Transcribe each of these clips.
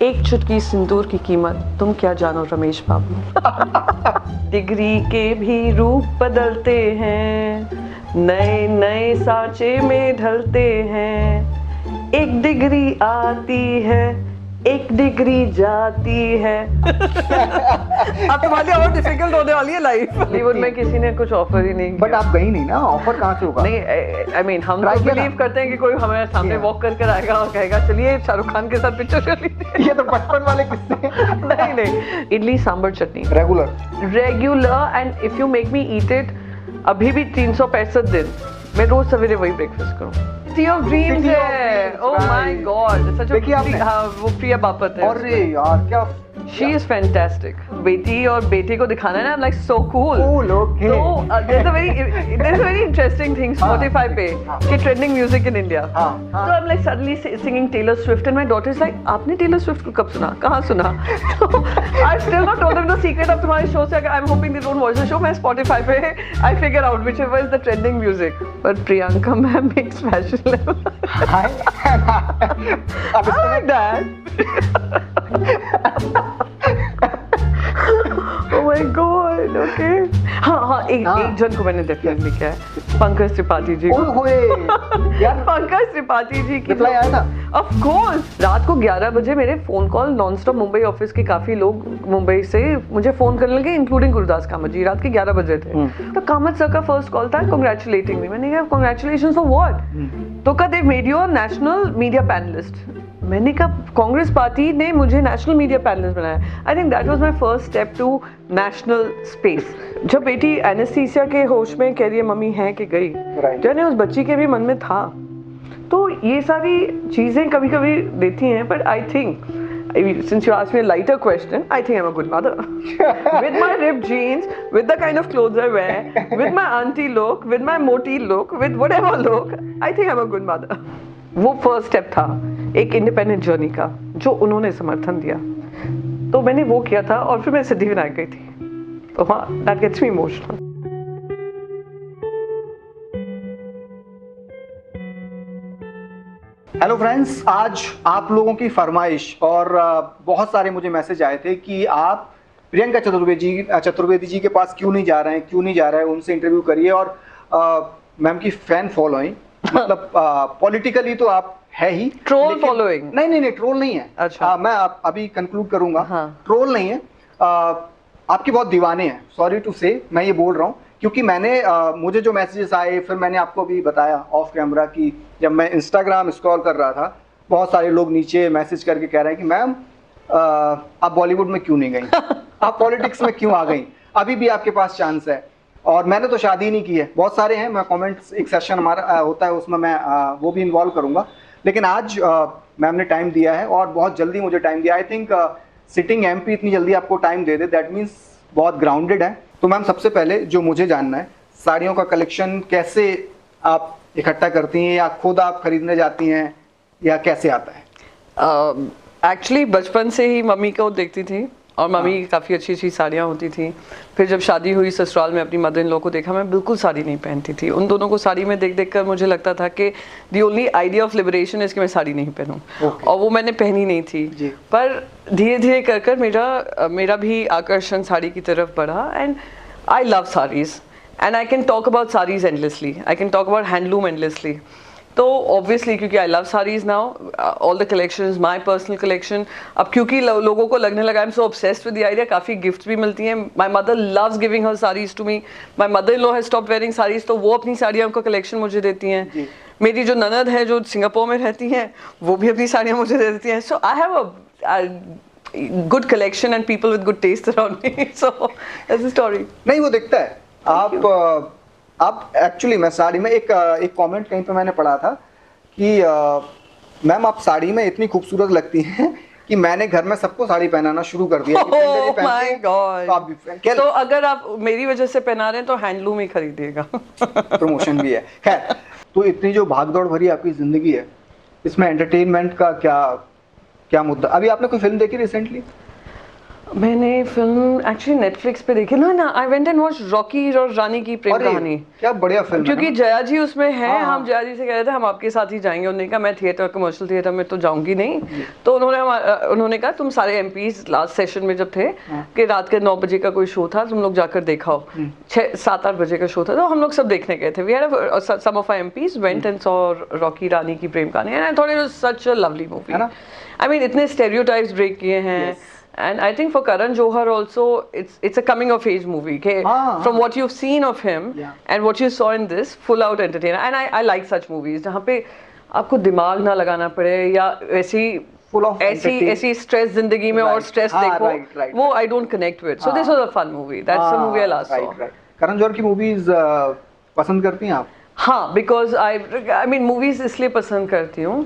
एक चुटकी सिंदूर की कीमत तुम क्या जानो रमेश बाबू। डिग्री के भी रूप बदलते हैं, नए नए सांचे में ढलते हैं। एक डिग्री आती है, एक डिग्री जाती है। अब तुम्हारे लिए और डिफिकल्ट होने वाली है लाइफ। बॉलीवुड में किसी ने कुछ ऑफर ही नहीं किया। बट आप गई नहीं ना, ऑफर कहाँ से होगा? नहीं, आई मीन हम तो बिलीव करते हैं कि कोई हमारे सामने वॉक करके आएगा और कहेगा चलिए शाहरुख खान के साथ पिक्चर कर लीजिए। ये तो बचपन वाले किस्से हैं। नहीं, idli sambar chutney regular and if you make me eat it अभी भी 365 दिन मैं रोज सवेरे वही ब्रेकफास्ट करूँ। सिटी ऑफ ड्रीम्स है। ओह माय गॉड, सच अ वो प्रिया बापत है। अरे यार क्या, She is fantastic. बेटी और बेटे को दिखाना है ना, I'm like so cool. Cool, okay. So there's a very interesting thing Spotify पे कि trending music in India. So I'm like suddenly singing Taylor Swift and my daughter is like, आपने Taylor Swift को कब सुना? कहाँ सुना? So I've still not told them the secret of तुम्हारे show से. I'm hoping they don't watch the show. मैं Spotify पे I figure out whichever is the trending music. But Priyanka ma'am makes fashion level. I like that. Oh my God, okay. हाँ, एक जन को मैंने definitely किया है, पंकज त्रिपाठी जी को। यार पंकज त्रिपाठी जी की रिप्लाई आया था? Of course. रात को 11 बजे मेरे phone call non stop Mumbai office के काफी लोग मुंबई से मुझे फोन करने लगे, इंक्लूडिंग गुरुदास कामत जी। रात के 11 बजे थे। तो कामत सर का फर्स्ट कॉल था कांग्रेचुलेटिंग मी। मैंने कहा कांग्रेचुलेशंस फॉर व्हाट? तो कहा they made you national media panelist. मैंने कहा कांग्रेस पार्टी ने मुझे नेशनल मीडिया पैनलिस्ट बनाया। I think that was my first step to national space. जब बेटी एनेस्थीसिया के होश में कह रही है मम्मी है कि गई, जाने उस बच्ची के भी मन में था। तो ये सारी चीजें कभी कभी देती हैं। But I think since you asked me a lighter question, I think I'm a good mother. With my ripped jeans, with the kind of clothes I wear, with my auntie look, with my moti look, with whatever look, I think I'm a good mother. वो first step था एक independent journey का, जो उन्होंने समर्थन दिया। तो मैंने वो किया था और फिर मैं सिद्धिविनायक गई थी। तो हाँ, that gets me emotional. Hello friends, आज आप लोगों की फरमाइश और बहुत सारे मुझे मैसेज आए थे कि आप प्रियंका चतुर्वेदी जी के पास क्यों नहीं जा रहे हैं, उनसे इंटरव्यू करिए। और मैम की फैन फॉलोइंग, मतलब पॉलिटिकली तो आप है ही, ट्रोल फॉलोइंग नहीं ट्रोल नहीं है। अच्छा। मैं अभी कंक्लूड करूंगा। ट्रोल नहीं है, आपकी बहुत दीवाने हैं। सॉरी टू से मैं ये बोल रहा हूँ क्योंकि मैंने मुझे जो मैसेजेस आए, फिर मैंने आपको भी बताया ऑफ कैमरा कि जब मैं इंस्टाग्राम स्क्रॉल कर रहा था, बहुत सारे लोग नीचे मैसेज करके कह रहे हैं कि मैम आप बॉलीवुड में क्यों नहीं गई, आप पॉलिटिक्स में क्यों आ गई, अभी भी आपके पास चांस है। और मैंने तो शादी नहीं की है। बहुत सारे हैं, मैं कमेंट्स एक सेशन हमारा होता है उसमें मैं वो भी इन्वॉल्व करूँगा। लेकिन आज मैम ने टाइम दिया है और बहुत जल्दी मुझे टाइम दिया। आई थिंक सिटिंग एमपी इतनी जल्दी आपको time they they, that means बहुत ग्राउंडेड है। तो मैम सबसे पहले जो मुझे जानना है, साड़ियों का कलेक्शन कैसे आप इकट्ठा करती हैं, या खुद आप खरीदने जाती हैं, या कैसे आता है? एक्चुअली बचपन से ही मम्मी को देखती थी और मम्मी की काफ़ी अच्छी अच्छी साड़ियाँ होती थी। फिर जब शादी हुई ससुराल में अपनी मदर इन लॉ को देखा, मैं बिल्कुल साड़ी नहीं पहनती थी। उन दोनों को साड़ी में देख देख कर मुझे लगता था कि the only idea of liberation is कि मैं साड़ी नहीं पहनूं। और वो मैंने पहनी नहीं थी। पर धीरे धीरे कर कर मेरा भी आकर्षण साड़ी की तरफ बढ़ा। And I love saris and I can talk about saris endlessly, I can talk about handloom endlessly. तो ऑब्वियसली क्योंकि I love saris now, all the collections my personal collection. अब क्योंकि लोगों को लगने लगा I am so obsessed with the idea, काफ़ी gifts भी मिलती हैं। My mother loves giving her saris to me. My mother in law has stopped wearing saris, तो वो अपनी साड़ियों का कलेक्शन मुझे देती हैं। मेरी जो ननद है जो सिंगापुर में रहती हैं, वो भी अपनी साड़ियाँ मुझे दे देती हैं। So I have a good collection and people with good taste around me. So that's the story. नहीं, वो दिखता है। आप एक्चुअली मैं साड़ी में एक कमेंट कहीं पे मैंने पढ़ा था कि मैम आप साड़ी में इतनी खूबसूरत लगती हैं कि मैंने घर में सबको साड़ी पहनाना शुरू कर दिया। Oh my God! तो अगर आप मेरी वजह से पहना रहे हैं तो हैंडलूम ही खरीदिएगा। प्रमोशन भी है। खैर, तो इतनी जो भागदौड़ भरी आपकी जिंदगी है, इसमें एंटरटेनमेंट का क्या मुद्दा? अभी आपने कोई फिल्म देखी रिसेंटली? मैंने फिल्म एक्चुअली नेटफ्लिक्स पे देखी ना I went and watch Rocky और रानी की प्रेम कहानी। क्या बढ़िया फिल्म है क्योंकि जया जी उसमें है। हाँ। हम जया जी से कह रहे थे हम आपके साथ ही जाएंगे, उन्होंने कहा मैं थिएटर कमर्शियल थिएटर में तो जाऊंगी नहीं। तो उन्होंने कहा तुम सारे एमपीज लास्ट सेशन में जब थे कि रात के 9 बजे का कोई शो था, तुम लोग जाकर देखाओ। 6-7-8 बजे का शो था, तो हम लोग सब देखने गए थे। We had some of our MPs went and saw Rocky Rani Ki Prem Kahani and I thought it was such a lovely movie. I mean इतने स्टेरियोटाइप्स ब्रेक किए हैं। And I think for Karan Johar also, it's a coming of age movie. Okay, from what you've seen of him and what you saw in this, full out entertainer. And I like such movies जहाँ पे आपको दिमाग ना लगाना पड़े या ऐसी stress जिंदगी में और स्ट्रेस देखो, वो I don't connect with. So this was a fun movie. That's the movie I last saw. Karan Johar की मूवीज पसंद करती हैं आप? हाँ, because I mean movies इसलिए पसंद करती हूँ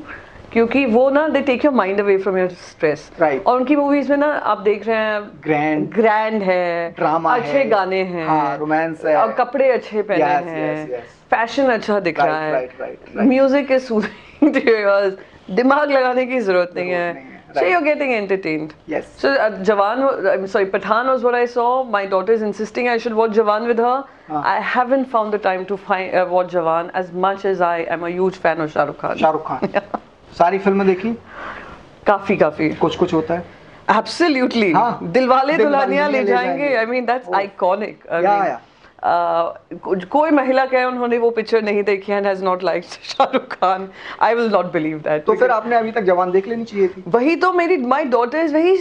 क्योंकि वो ना they take your mind away from your stress. और उनकी मूवीज में ना आप देख रहे हैं ग्रैंड है, ड्रामा अच्छे है, गाने हैं, रोमांस है, और कपड़े अच्छे पहने हैं, फैशन अच्छा दिख रहा है, music is soothing to your ears, दिमाग लगाने की जरूरत नहीं है। So you're getting entertained. Yes. So Pathaan was what I saw. My daughter is insisting I should watch Jawan with her. I haven't found the time to watch Jawan as much as I am a huge fan of Shah Rukh Khan. Shah Rukh Khan. सारी फिल्में देखी? काफी कुछ होता है? Absolutely. Dilwale Dulhania ले जाएंगे. I mean that's iconic. कोई महिला कहे उन्होंने वो पिक्चर नहीं देखी and has not liked Shahrukh Khan, I will not believe that. तो फिर आपने अभी तक जवान देख लेनी चाहिए थी। वही तो my daughter is very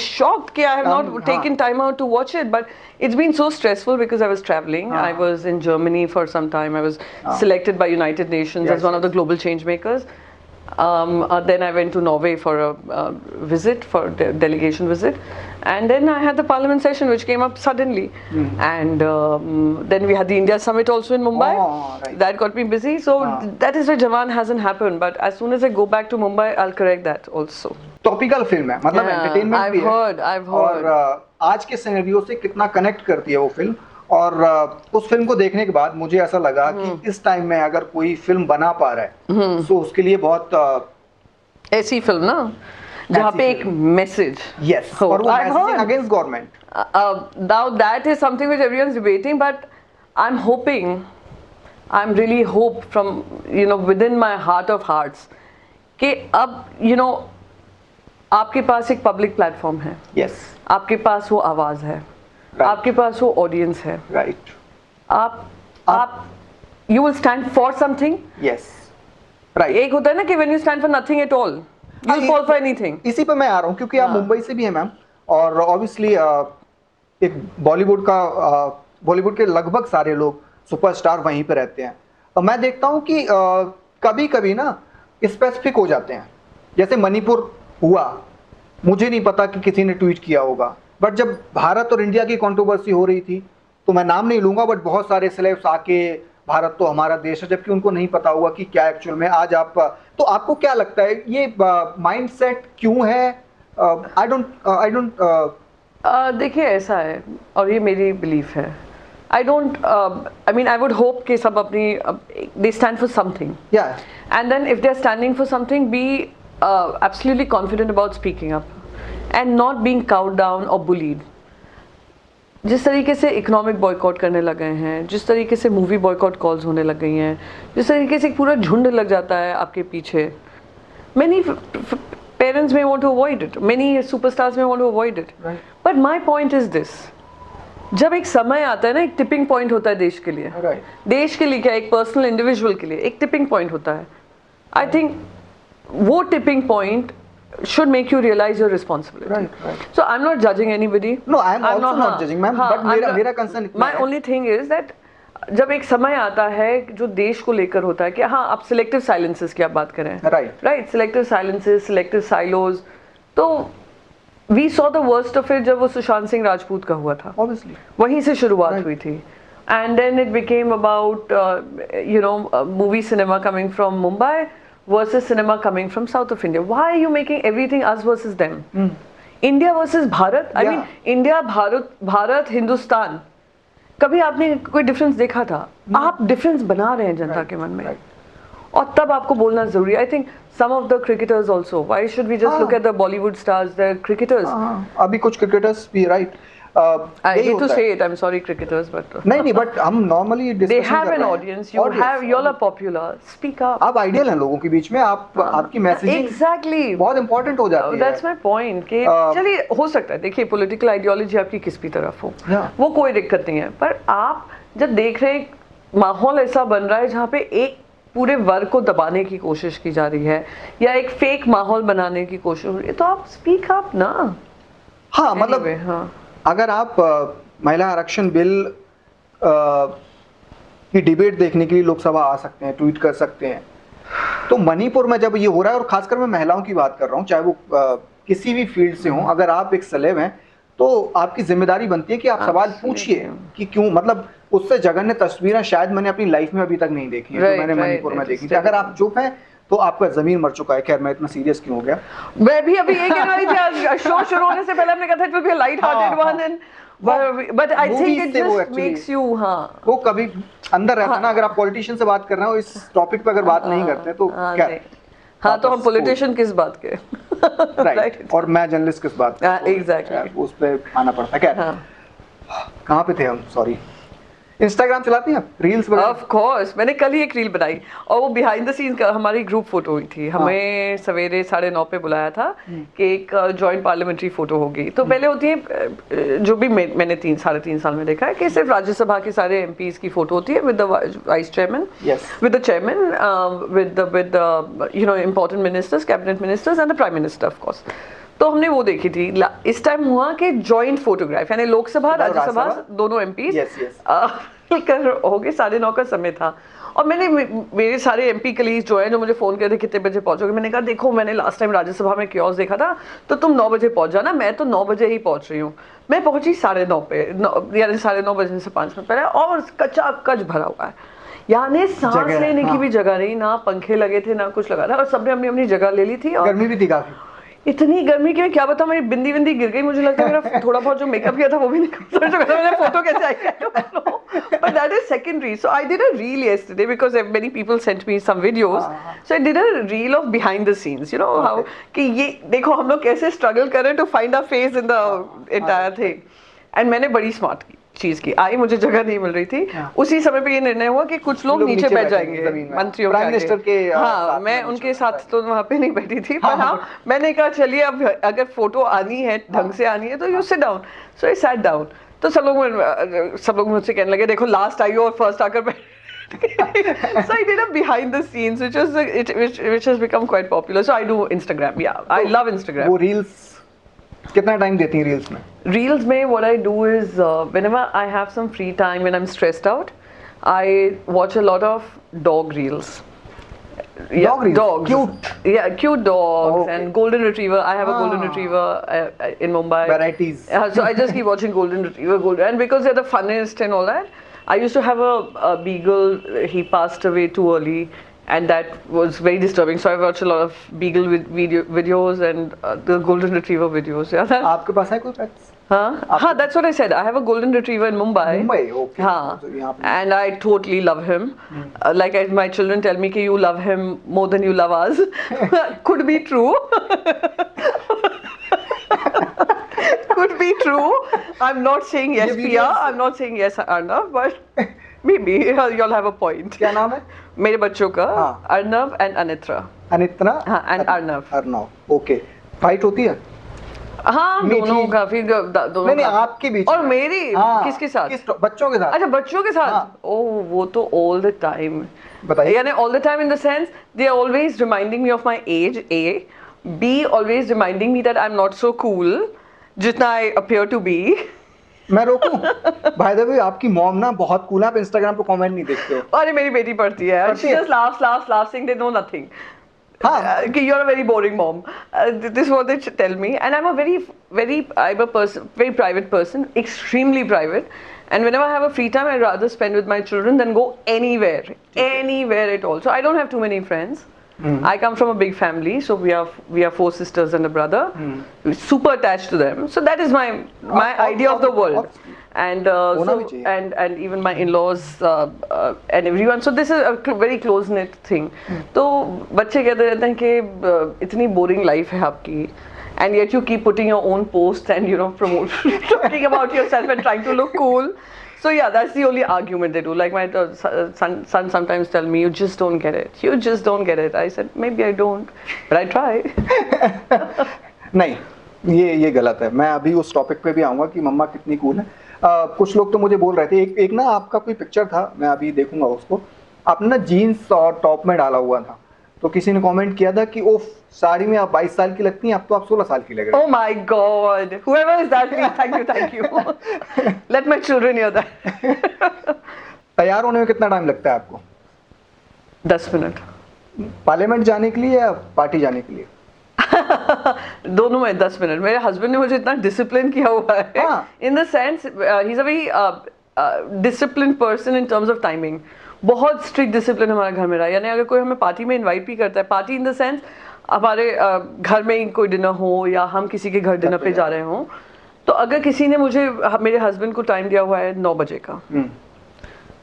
shocked कि I have not taken time out to watch it, but it's been so stressful because I was traveling. I was in Germany for some time. I was selected by United Nations as one of the global change makers. Then I went to Norway for a visit, for a delegation visit, and then I had the parliament session which came up suddenly, and then we had the India summit also in Mumbai. That got me busy, so that is why Jawan hasn't happened, but as soon as I go back to Mumbai I'll correct that also. Topical film है, मतलब entertainment भी है। I've heard. और आज के scenario से कितना connect करती है वो फिल्म, और उस फिल्म को देखने के बाद मुझे ऐसा लगा कि इस टाइम में अगर कोई फिल्म बना पा रहा है तो उसके लिए बहुत ऐसी फिल्म ना जहाँ पे एक मैसेज, यस, और वो message against government, now that is something which everyone's debating, but I'm really hope from within my heart of hearts कि अब आपके पास एक पब्लिक प्लेटफॉर्म है, यस, आपके पास वो आवाज है, आपके पास वो ऑडियंस है, राइट, आप you will stand for something, yes, right. एक होता है ना कि when you stand for nothing at all you will fall for anything. इसी पे मैं आ रहा हूँ क्योंकि आप मुंबई से भी हैं मैम, और ऑब्वियसली एक बॉलीवुड के लगभग सारे लोग सुपरस्टार वहीं पे रहते हैं, और मैं देखता हूँ कि कभी कभी ना स्पेसिफिक हो जाते हैं, जैसे मणिपुर हुआ, मुझे नहीं पता कि किसी ने ट्वीट किया होगा, बट जब भारत और इंडिया की कंट्रोवर्सी हो रही थी, तो मैं नाम नहीं लूंगा, बट बहुत सारे सेलेब्स आके भारत तो हमारा देश है, जबकि उनको नहीं पता हुआ कि क्या एक्चुअल में आज आप, तो आपको क्या लगता है ये माइंडसेट क्यों है? आई डोंट देखिए ऐसा है, और ये मेरी बिलीफ है, I mean I would hope कि सब अपनी they stand for something, yeah, and then if they're standing for something, be absolutely confident about speaking up and not being cowed down or bullied. जिस तरीके से economic boycott करने लगे हैं, जिस तरीके से मूवी बॉयकॉट कॉल्स होने लग गई हैं, जिस तरीके से पूरा झुंड लग जाता है आपके पीछे, many parents may want to avoid it, many superstars may want to avoid it, right. But my point is this, जब एक समय आता है ना, एक टिपिंग पॉइंट होता है देश के लिए, right. देश के लिए क्या, एक पर्सनल इंडिविजुअल के लिए एक टिपिंग पॉइंट होता है। आई थिंक वो tipping point should make you realize your responsibility. Right. So I'm not judging anybody. No, I'm also not judging, ma'am. But मेरा concern my only thing is that जब एक समय आता है जो देश को लेकर होता है कि हाँ, आप सिलेक्टिव साइलेंसेस की आप बात करें, right, selective silences, selective silos, तो we saw the worst of it जब वो सुशांत सिंह राजपूत का हुआ था, obviously वहीं से शुरुआत हुई थी, and then it became about movie cinema coming from Mumbai versus cinema coming from south of India. Why are you making everything us versus them? India versus Bharat? I mean, India, Bharat, Hindustan. कभी आपने कोई difference देखा था? आप difference बना रहे हैं जनता के मन में, और तब आपको बोलना जरूरी है। I think some of the cricketers also, why should we just look at the Bollywood stars, the cricketers. अभी कुछ क्रिकेटर्स भी right, I hate to say it, I'm sorry cricketers, but नहीं बट हम normally they have an audience, you all are popular, speak up। आप ideal हैं लोगों के बीच में, आप आपकी मैसेजिंग exactly बहुत इंपॉर्टेंट हो जाती है। That's my point कि चलिए हो सकता है, देखिए पॉलिटिकल आइडियोलॉजी आपकी किस भी तरफ हो वो कोई दिक्कत नहीं है, पर आप जब देख रहे हैं माहौल ऐसा बन रहा है जहाँ पे एक पूरे वर्ग को दबाने की कोशिश की जा रही है या एक फेक माहौल बनाने की कोशिश हो रही है, तो आप स्पीक अप ना। हाँ मतलब हाँ, अगर आप महिला आरक्षण बिल की डिबेट देखने के लिए लोकसभा आ सकते हैं, ट्वीट कर सकते हैं, तो मणिपुर में जब ये हो रहा है, और खासकर मैं महिलाओं की बात कर रहा हूँ, चाहे वो किसी भी फील्ड से हो, अगर आप एक सलेब हैं तो आपकी जिम्मेदारी बनती है कि आप सवाल पूछिए कि क्यों, मतलब उससे जघन्य तस्वीरें शायद मैंने अपनी लाइफ में अभी तक नहीं देखी है जो मैंने मणिपुर में देखी थी। अगर आप चुप हैं तो आपका जमीन मर चुका है। खैर मैं इतना सीरियस क्यों हो गया, मैं भी अभी ये कहने वाली थी, शो शुरू होने से पहले हमने कहा था it will be a light hearted one, and but I think it just makes you, हाँ वो कभी अंदर रहता ना। अगर आप पॉलिटिशियन से बात कर रहे हो इस टॉपिक पे, अगर बात नहीं करते तो क्या, हाँ तो हम पॉलिटिशियन किस बात के राइट, और मैं जर्नलिस्ट किस बात के, एग्जैक्टली उस पे आना पड़ता है। क्या कहाँ पे थे हम, सॉरी। इंस्टाग्राम चलाती हैं आप, रील्स वगैरह? ऑफ कोर्स, मैंने कल ही एक रील बनाई और वो बिहाइंड द सीन्स का हमारी ग्रुप फोटो हुई थी। हमें सवेरे 9:30 पे बुलाया था कि एक जॉइंट पार्लियामेंट्री फोटो होगी। तो पहले होती है जो भी मैंने 3-3.5 साल में देखा है कि सिर्फ राज्यसभा के सारे एमपीज की फोटो होती है with the vice chairman, with the chairman, with you know important ministers, cabinet ministers and the prime minister of course. तो हमने वो देखी थी। इस टाइम हुआ कि जॉइंट फोटोग्राफ, यानी लोकसभा राज्यसभा दोनों एमपीज कर हो गए। 9:30 का समय था और मैंने मेरे सारे एमपी कलीग्स जो है जो मुझे फोन कर रहे कितने बजे पहुंचोगे, मैंने कहा देखो मैंने लास्ट टाइम राज्यसभा में क्योस देखा था तो तुम 9 बजे पहुंच जाना, मैं तो 9 बजे ही पहुंच रही हूँ। मैं पहुंची 9:30 पे, यानी 9:30 बजे से 5 मिनट पहले, और कच्चा कच भरा हुआ है, यानी सांस लेने की भी जगह नहीं, ना पंखे लगे थे ना कुछ लगा था, और सबने अपनी अपनी जगह ले ली थी। और गर्मी भी थी काफी, इतनी गर्मी की मैं क्या बताऊं, मेरी बिंदी बिंदी गिर गई, मुझे लगता है मेरा थोड़ा बहुत जो मेकअप किया था वो भी निकल गया, मेरा फोटो कैसे आई, but that is secondary. So I did a reel yesterday because many people sent me some videos. So I did a reel of behind the scenes, you know how कि ये देखो हम लोग कैसे struggle कर रहे हैं to find our face in the entire thing. And मैंने बड़ी smart चीज की, आई मुझे जगह नहीं मिल रही थी, उसी समय पे ये निर्णय हुआ कि कुछ लोग नीचे बैठ जाएंगे मंत्रियों प्राइम मिनिस्टर के, हाँ मैं उनके साथ तो वहाँ पे नहीं बैठी थी, पर हाँ मैंने कहा चलिए अब अगर फोटो आनी है ढंग से आनी है तो you sit down. So I sat down, तो सब लोग मुझसे कहने लगे देखो लास्ट आई हो और फर्स्ट आकर So I did a behind the scenes which has become quite popular. So I do Instagram. Yeah, I love Instagram. वो reels कितना टाइम देती हैं रील्स में? Reels में what I do is whenever I have some free time when I'm stressed out, I watch a lot of dog reels. Dog reels? Dogs. Cute. Yeah, cute dogs and golden retriever. I have a golden retriever in Mumbai. Varieties. So I just keep watching golden retriever, and because they're the funniest and all that. I used to have a beagle. He passed away too early. And that was very disturbing. So I watched a lot of beagle videos and the golden retriever videos. Yeah. आपके पास है कोई pets? हाँ, that's what I said. I have a golden retriever in Mumbai. Mumbai, okay. हाँ, and I totally love him. Like my children tell me कि you love him more than you love us. Could be true. Could be true. I'm not saying yes, Pia. I'm not saying yes, Arnav. But maybe you'll have a point. क्या नाम है? मेरे बच्चों का Arnav and Anitra. Anitra and Arnav. Arnav, okay. Fight होती है? हाँ, दोनों काफी, दोनों नहीं आपके बीच और मेरी किसके साथ? बच्चों के साथ। अच्छा, बच्चों के साथ। ओह, वो तो ऑल द टाइम। बताइए। यानी all the time in the sense they are always reminding me of my age, a, b always reminding me that I am not so cool जितना आई अपीयर टू बी। मैं रोकूं? By the way आपकी mom ना बहुत cool है, आप Instagram पे comment नहीं देखते हो। अरे मेरी बेटी पढ़ती है, she just laughs saying they know nothing. You're a very boring mom. This is what they tell me, and I'm a very private person, extremely private. And whenever I have a free time, I'd rather spend with my children than go anywhere at all. So I don't have too many friends. I come from a big family, so we are 4 sisters and a brother. We're super attached to them. So that is my idea of the world. and and even my in-laws and everyone, so this is a very close knit thing. तो बच्चे कहते रहते हैं कि इतनी boring life है आपकी, and yet you keep putting your own posts and talking about yourself and trying to look cool. So yeah, that's the only argument they do. Like my son sometimes tell me, you just don't get it. You just don't get it. I said, maybe I don't, but I try. नहीं, ये गलत है. मैं अभी उस topic पे भी आऊँगा कि मम्मा कितनी कूल है. कुछ लोग तो मुझे बोल रहे थे, एक ना आपका कोई पिक्चर था, मैं अभी देखूंगा उसको, आपने ना जीन्स और टॉप में डाला हुआ था, तो किसी ने कमेंट किया था कि ओफ, साड़ी में आप 22 साल की लगती हैं, अब तो आप 16 साल की लग रही हैं. Oh my God! Whoever is that, please, thank you. Let my children hear that. तैयार होने में कितना टाइम लगता है आपको? 10 मिनट. पार्लियामेंट जाने के लिए या पार्टी जाने के लिए? दोनों में 10 मिनट. मेरे हस्बैंड ने मुझे इतना डिसिप्लिन किया हुआ है, इन the sense he is a very discipline person in terms of timing. बहुत स्ट्रिक्ट डिसिप्लिन हमारे घर में रहा. यानी अगर कोई हमें पार्टी में इनवाइट भी करता है, पार्टी इन द सेंस हमारे घर में ही कोई डिनर हो या हम किसी के घर डिनर पे जा रहे हों, तो अगर किसी ने मुझे, मेरे हस्बैंड को टाइम दिया हुआ है 9 बजे का,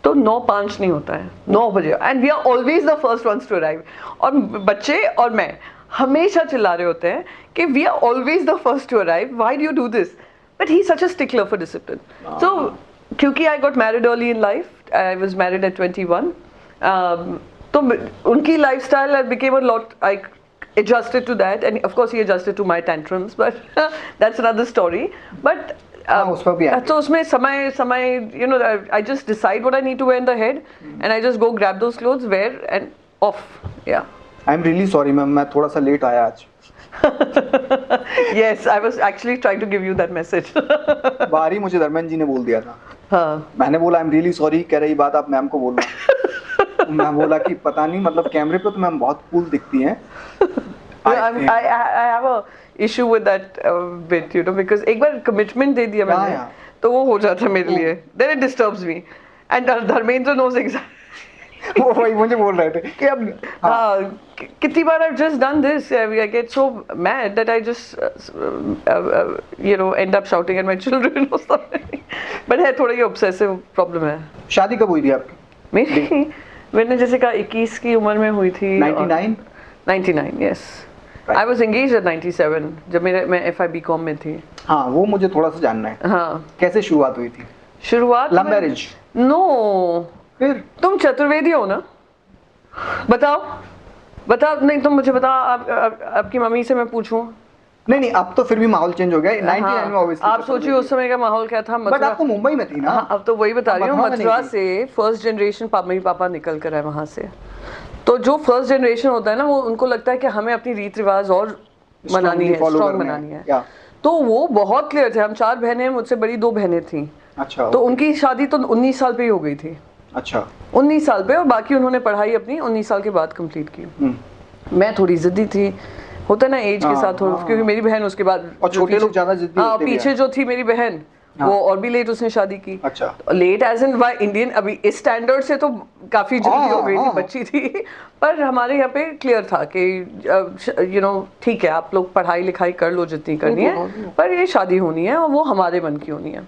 तो 9:05 नहीं होता है, 9 बजे. And we are always the first ones to arrive. और बच्चे और मैं हमेशा चिल्ला रहे होते हैं कि we are always the first to arrive, why do you do this? But he is such a stickler for discipline. So क्योंकि I got married early in life, I was married at 21, तो उनकी lifestyle became a lot, I adjusted to that, and of course he adjusted to my tantrums, but that's another story. But so उसमें समय you know, I just decide what I need to wear in the head, and I just go grab those clothes, wear and off. Yeah. I'm really sorry ma'am, मैं थोड़ा सा late आया आज. Yes, I was actually trying to give you that message. बाहर ही मुझे धर्मेंद्र जी ने बोल दिया था. हाँ. मैंने बोला I'm really sorry, कह रही बात आप मैम को बोलना. मैं बोला कि पता नहीं, मतलब कैमरे पे तो मैम बहुत कूल दिखती हैं. I have a issue with that bit, you know, because एक बार commitment दे दिया मैंने, तो वो हो जाता है मेरे लिए. Then it disturbs me, and Dharmendra knows exactly. वो वही मुझे बोल रहे थे कि अब कितनी बार I've just done this, I get so mad that I just you know, end up shouting at my children or something. But है थोड़ा ये obsessive problem है. शादी कब हुई थी आपकी? मेरी, मैंने जैसे कहा 21 की उम्र में हुई थी. 99, yes. I was engaged at 97, जब मैं FI BCom में थी. हाँ, वो मुझे थोड़ा सा जानना है. हाँ. कैसे शुरुआत हुई थी? शुरुआत लव मैरिज? नो. फिर? तुम चतुर्वेदी हो ना? बताओ. नहीं, तुम मुझे बताओ. आपकी मम्मी से मैं पूछूं? नहीं, अब तो फिर भी माहौल चेंज हो गया. 99 में ऑब्वियसली. आप सोचिए उस समय का माहौल क्या था. बट आप तो मुंबई में थी ना? हाँ, अब तो वही बता रही हूँ. मथुरा से फर्स्ट जनरेशन मम्मी पापा निकल कर आए वहाँ से. तो जो फर्स्ट जनरेशन होता है ना, वो उनको लगता है कि हमें अपनी रीत रिवाज और मनानी है, स्ट्रॉन्ग मनानी है. तो वो बहुत क्लियर थे. हम 4 बहनें, मुझसे बड़ी 2 बहनें थी. अच्छा. तो उनकी शादी तो 19 साल पे ही हो गई थी. अच्छा. 19 साल पे, और बाकी उन्होंने पढ़ाई अपनी 19 साल के बाद कंप्लीट की. मैं थोड़ी जिद्दी थी, होता है ना एज के साथ, क्योंकि मेरी बहन उसके बाद, और छोटे लोग ज्यादा जिद्दी होते हैं. पीछे जो थी मेरी बहन, वो और भी लेट उसने शादी की. अच्छा. Late age in by Indian, अभी इस स्टैंडर्ड से तो काफी जल्दी हो गई थी, बच्ची थी. पर हमारे यहाँ पे क्लियर था कि यू नो, ठीक है, आप लोग पढ़ाई लिखाई कर लो जितनी करनी है, पर ये शादी होनी है और वो हमारे मन की होनी है.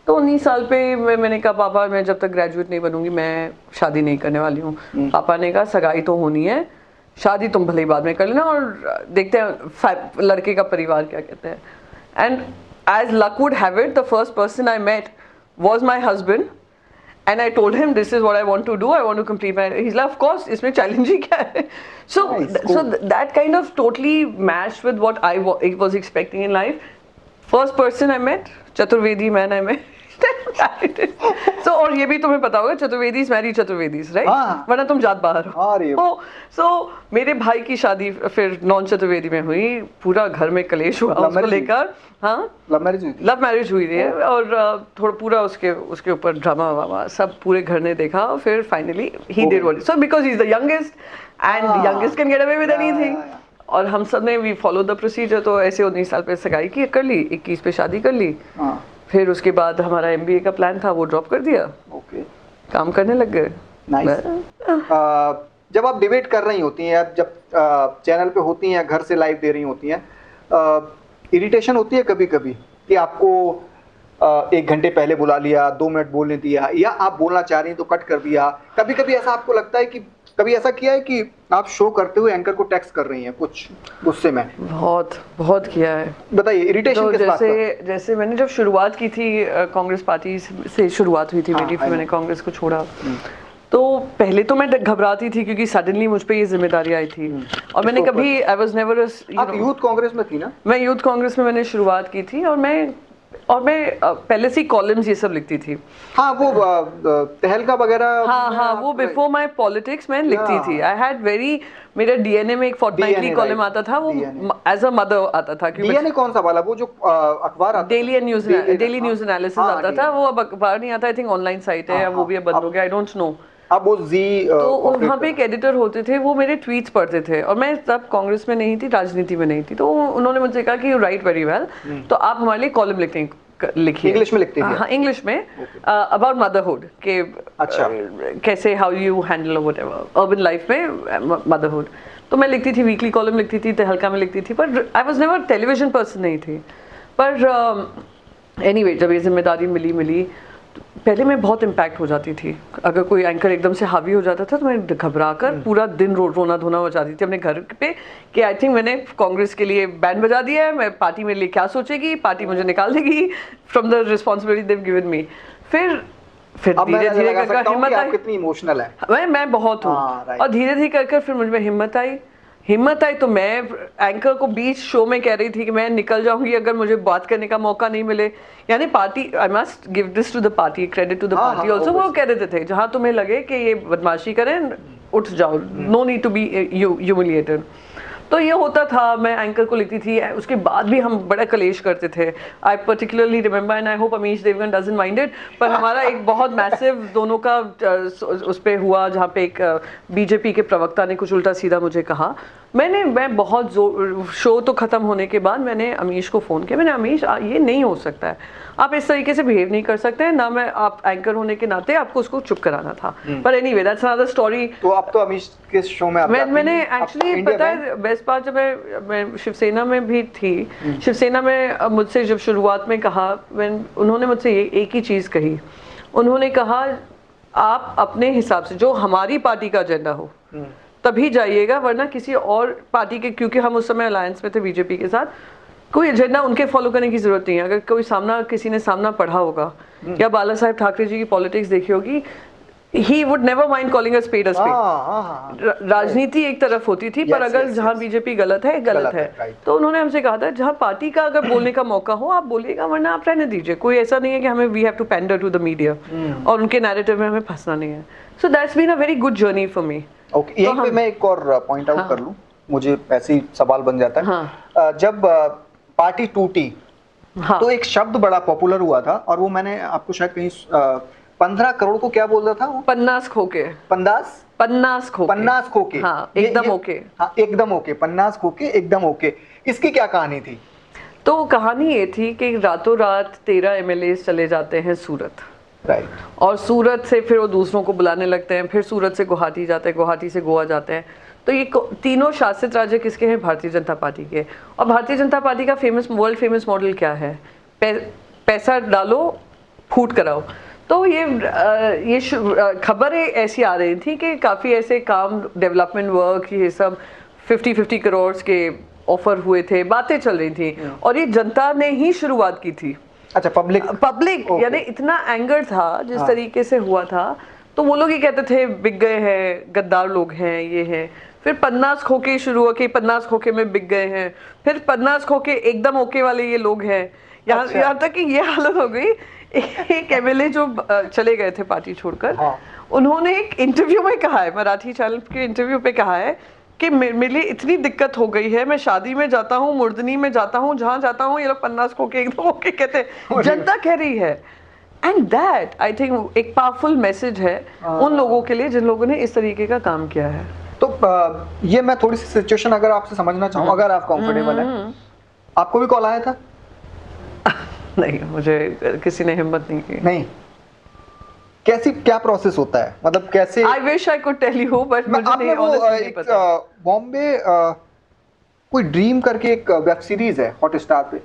तो 19 साल पे मैंने कहा, पापा मैं जब तक ग्रेजुएट नहीं बनूंगी मैं शादी नहीं करने वाली हूँ. पापा ने कहा सगाई तो होनी है, शादी तुम भले ही बाद में कर लेना और देखते हैं लड़के का परिवार क्या कहते हैं. And as luck would have it, the first person I met was my husband, and I told him this is what I want to do. I want to complete my. He's like, of course, इसमें challenging क्या है? So that kind of totally matched with what I was expecting in life. First person I met, Chaturvedi man I met. So और ये भी तुम्हें पता होगा, चतुर्वेदीज Mary चतुर्वेदीज, right? वरना तुम जात बाहर हो. So मेरे भाई की शादी फिर नॉन चतुर्वेदी में हुई. पूरा घर में कलेश हुआ उसको लेकर. हाँ, लव मैरिज हुई थी. और थोड़ा पूरा उसके ऊपर ड्रामा वामा सब पूरे घर ने देखा. और फिर finally he did what, so because he is the youngest and youngest can get away with anything. और हम सब ने वी फॉलो द प्रोसीजर. तो ऐसे 19 साल पे सगाई की कर ली, 21 पे शादी कर ली. फिर उसके बाद हमारा MBA का प्लान था, वो ड्रॉप कर दिया. ओके. काम करने लग गए. नाइस. जब आप डिबेट कर रही होती हैं, जब चैनल पे होती हैं, घर से लाइव दे रही होती हैं, इरिटेशन होती है कभी कभी कि आपको 1 घंटे पहले बुला लिया, 2 मिनट बोलने दिया, या आप बोलना चाह रही हैं तो कट कर दिया? कभी कभी ऐसा आपको लगता है कि कभी ऐसा किया है कि आप शो करते हुए एंकर को टेक्स्ट कर रही हैं कुछ गुस्से में? बहुत बहुत किया है। बताइए, इरिटेशन तो किस बात का? जैसे मैंने जब शुरुआत की थी, कांग्रेस पार्टी से शुरुआत हुई थी मेरी, फिर मैंने कांग्रेस को छोड़ा। तो पहले तो मैं घबराती थी क्योंकि सडनली मुझ पे ये जिम्मेदारी आई थी, और मैंने कभी, आई वाज नेवर, आप यूथ कांग्रेस में थी ना? मैं यूथ कांग्रेस में मैंने शुरुआत की थी, और मैं पहले से कॉलम्स ये सब लिखती थी। हाँ, वो तहलका वगैरह। हाँ, वो बिफोर माय पॉलिटिक्स मैं लिखती थी। आई हैड वेरी, मेरे डीएनए में एक फोर्टनाइटली कॉलम आता था, वो एज अ मदर आता था। डीएनए कौन सा वाला? वो जो अखबार आता, डेली न्यूज एनालिसिस आता था। वो अब अखबार नहीं आता, आई थिंक ऑनलाइन साइट है, वो भी अब बंद हो गया, आई डोंट नो। अब वो जी तो वहाँ पे एक एडिटर होते थे, वो मेरे ट्वीट्स पढ़ते थे, और मैं तब कांग्रेस में नहीं थी, राजनीति में नहीं थी। तो उन्होंने मुझसे कहा कि यू राइट वेरी वेल, तो आप हमारे लिए कॉलम लिखिए। इंग्लिश में लिखते थे? हाँ, इंग्लिश में, अबाउट मदरहुड के, अच्छा, कैसे, how you handle whatever urban life में मदरहुड। तो मैं लिखती थी, वीकली कॉलम लिखती थी, तहलका में लिखती थी, पर I was never television person नहीं थी। पर एनीवे, जब ये जिम्मेदारी मिली, पहले मैं बहुत इम्पैक्ट हो जाती थी। अगर कोई एंकर एकदम से हावी हो जाता था तो मैं घबरा कर पूरा दिन रोना धोना हो जाती थी अपने घर पे, कि आई थिंक मैंने कांग्रेस के लिए बैंड बजा दिया है, मैं पार्टी मेरे लिए क्या सोचेगी, पार्टी मुझे निकाल देगी from the responsibility they given me. फिर धीरे धीरे कर हिम्मत आई। कितनी इमोशनल है? मैं बहुत हूँ, और धीरे धीरे कर फिर मुझ में हिम्मत आई। तो मैं एंकर को बीच शो में कह रही थी कि मैं निकल जाऊंगी अगर मुझे बात करने का मौका नहीं मिले। यानी party, I must give this to the party, credit to the party also, वो कह रहे थे जहां तुम्हें लगे कि ये बदमाशी करें, उठ जाओ, no need to be humiliated. तो ये होता था, मैं एंकर को लिखती थी, उसके बाद भी हम बड़ा कलेश करते थे। I particularly remember, and I hope Amish Devgan doesn't mind it, पर हमारा एक बहुत मैसिव दोनों का उस पे हुआ, जहाँ पे एक बीजेपी के प्रवक्ता ने कुछ उल्टा सीधा मुझे कहा। मैं बहुत शो तो ख़त्म होने के बाद मैंने अमीश को फ़ोन किया, मैंने, अमीश ये नहीं हो सकता है, आप इस तरीके से बिहेव नहीं कर सकते हैं ना, मैं आप एंकर होने के नाते आपको उसको चुप कराना था। पर एनीवे, दैट्स अनदर स्टोरी। तो आप तो अमीश के शो में मैंने एक्चुअली, पता है बेस्ट पार्ट, जब मैं शिवसेना में भी थी, शिवसेना में मुझसे जब शुरुआत में कहा, उन्होंने मुझसे एक ही चीज़ कही, उन्होंने कहा आप अपने हिसाब से जो हमारी पार्टी का एजेंडा हो तभी जाइएगा, वरना किसी और पार्टी के, क्योंकि हम उस समय अलायंस में थे बीजेपी के साथ, कोई एजेंडा उनके फॉलो करने की जरूरत नहीं है। अगर कोई किसी ने सामना पढ़ा होगा या बाला साहेब ठाकरे जी की पॉलिटिक्स देखी होगी, he would never mind calling a spade a spade। राजनीति एक तरफ होती थी, पर अगर जहाँ बीजेपी गलत है, तो उन्होंने हमसे कहा था जहाँ पार्टी का अगर बोलने का मौका हो आप बोलिएगा, वरना आप रहने दीजिए। कोई ऐसा नहीं है कि हमें we have to pander to the media और उनके नैरेटिव में हमें फंसना नहीं है। So that's been a very good journey for me. Okay, यहीं पे मैं एक और पॉइंट आउट कर लूं, मुझे ऐसे ही सवाल बन जाता है। जब पार्टी टूटी, तो एक शब्द बड़ा पॉपुलर हुआ था, और वो मैंने आपको शायद कहीं 15 करोड़ को क्या बोल रहा था वो? पन्नास खोके। पन्नास खोके। हाँ, एकदम ओके। हाँ, एकदम ओके, पन्नास खोके एकदम ओके। इसकी क्या कहानी थी? तो कहानी ये थी कि रातों रात 13 MLA चले जाते हैं सूरत, राइट, और सूरत से फिर वो दूसरों को बुलाने लगते हैं, फिर सूरत से गुवाहाटी जाते हैं, गुवाहाटी से गोवा जाते हैं। तो ये तीनों शासित राज्य किसके हैं? भारतीय जनता पार्टी के। और भारतीय जनता पार्टी का वर्ल्ड फेमस मॉडल क्या है? पैसा डालो, फूट कराओ। तो ये खबरें ऐसी आ रही थी कि काफ़ी ऐसे काम, डेवलपमेंट वर्क, ये सब 50-50 करोड़ के ऑफर हुए थे, बातें चल रही थी, और ये जनता ने ही शुरुआत की थी। अच्छा, पब्लिक यानी इतना एंगर था जिस तरीके से हुआ था, तो वो लोग ही कहते थे बिक गए हैं, गद्दार लोग हैं, ये हैं। फिर 50 खोके शुरू हुआ कि 50 खोके में बिक गए हैं, फिर 50 खोके एकदम ओके वाले ये लोग हैं। यहाँ तक कि ये हालत हो गई, एक MLA जो चले गए थे पार्टी छोड़कर, उन्होंने एक इंटरव्यू में कहा है, मराठी चैनल के इंटरव्यू पे कहा है कि मेरे लिए इतनी दिक्कत हो गई है, मैं शादी में जाता हूँ, मुर्दनी में जाता हूँ, जहाँ जाता हूँ ये लोग 50 खोके एकदम ओके कहते हैं, जनता कह रही है। एंड दैट आई थिंक एक पावरफुल मैसेज है उन लोगों के लिए जिन लोगों ने इस तरीके का काम किया है। तो ये मैं थोड़ी सी सिचुएशन अगर आपसे समझना चाहूँ, अगर आप कंफर्टेबल हैं, आपको भी कॉल आया था? नहीं, मुझे किसी ने हिम्मत नहीं की। नहीं, क्या प्रोसेस होता है, मतलब कैसे? I wish I could tell you, but मुझे नहीं पता। बॉम्बे कोई ड्रीम करके एक वेब सीरीज है हॉटस्टार पे,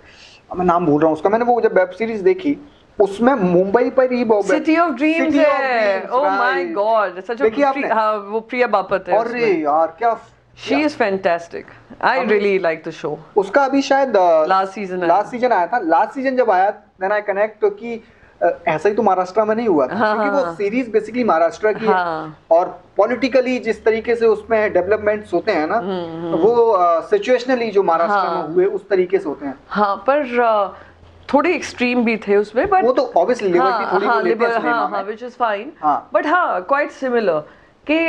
मैं नाम भूल रहा हूँ उसका, मैंने वो जब वेब सीरीज देखी उसमें मुंबई पर ही सिटी ऑफ ड्रीम्स है। ओह माय गॉड, सच देखिए आपने, हाँ वो प्रिया बापत है। अरे यार क्या, she is fantastic, I really like the show. उसका अभी शायद लास्ट सीजन आया था। लास्ट सीजन जब आया देन आई कनेक्ट कि ऐसा ही तो महाराष्ट्र में नहीं हुआ था, हाँ, क्योंकि वो सीरीज बेसिकली महाराष्ट्र की हाँ, है और पॉलिटिकली जिस तरीके से उसमें डेवलपमेंट्स होते हैं ना, वो सिचुएशनली जो महाराष्ट्र में हुए उस तरीके से होते हैं। हाँ, पर थोड़े एक्सट्रीम भी थे उसमें, बट वो तो ऑब्वियसली लिबर्टी थोड़ी वो लेते हैं सिनेमा में, व्हिच इज फाइन, हाँ। बट हाँ क्वाइट सिमिलर के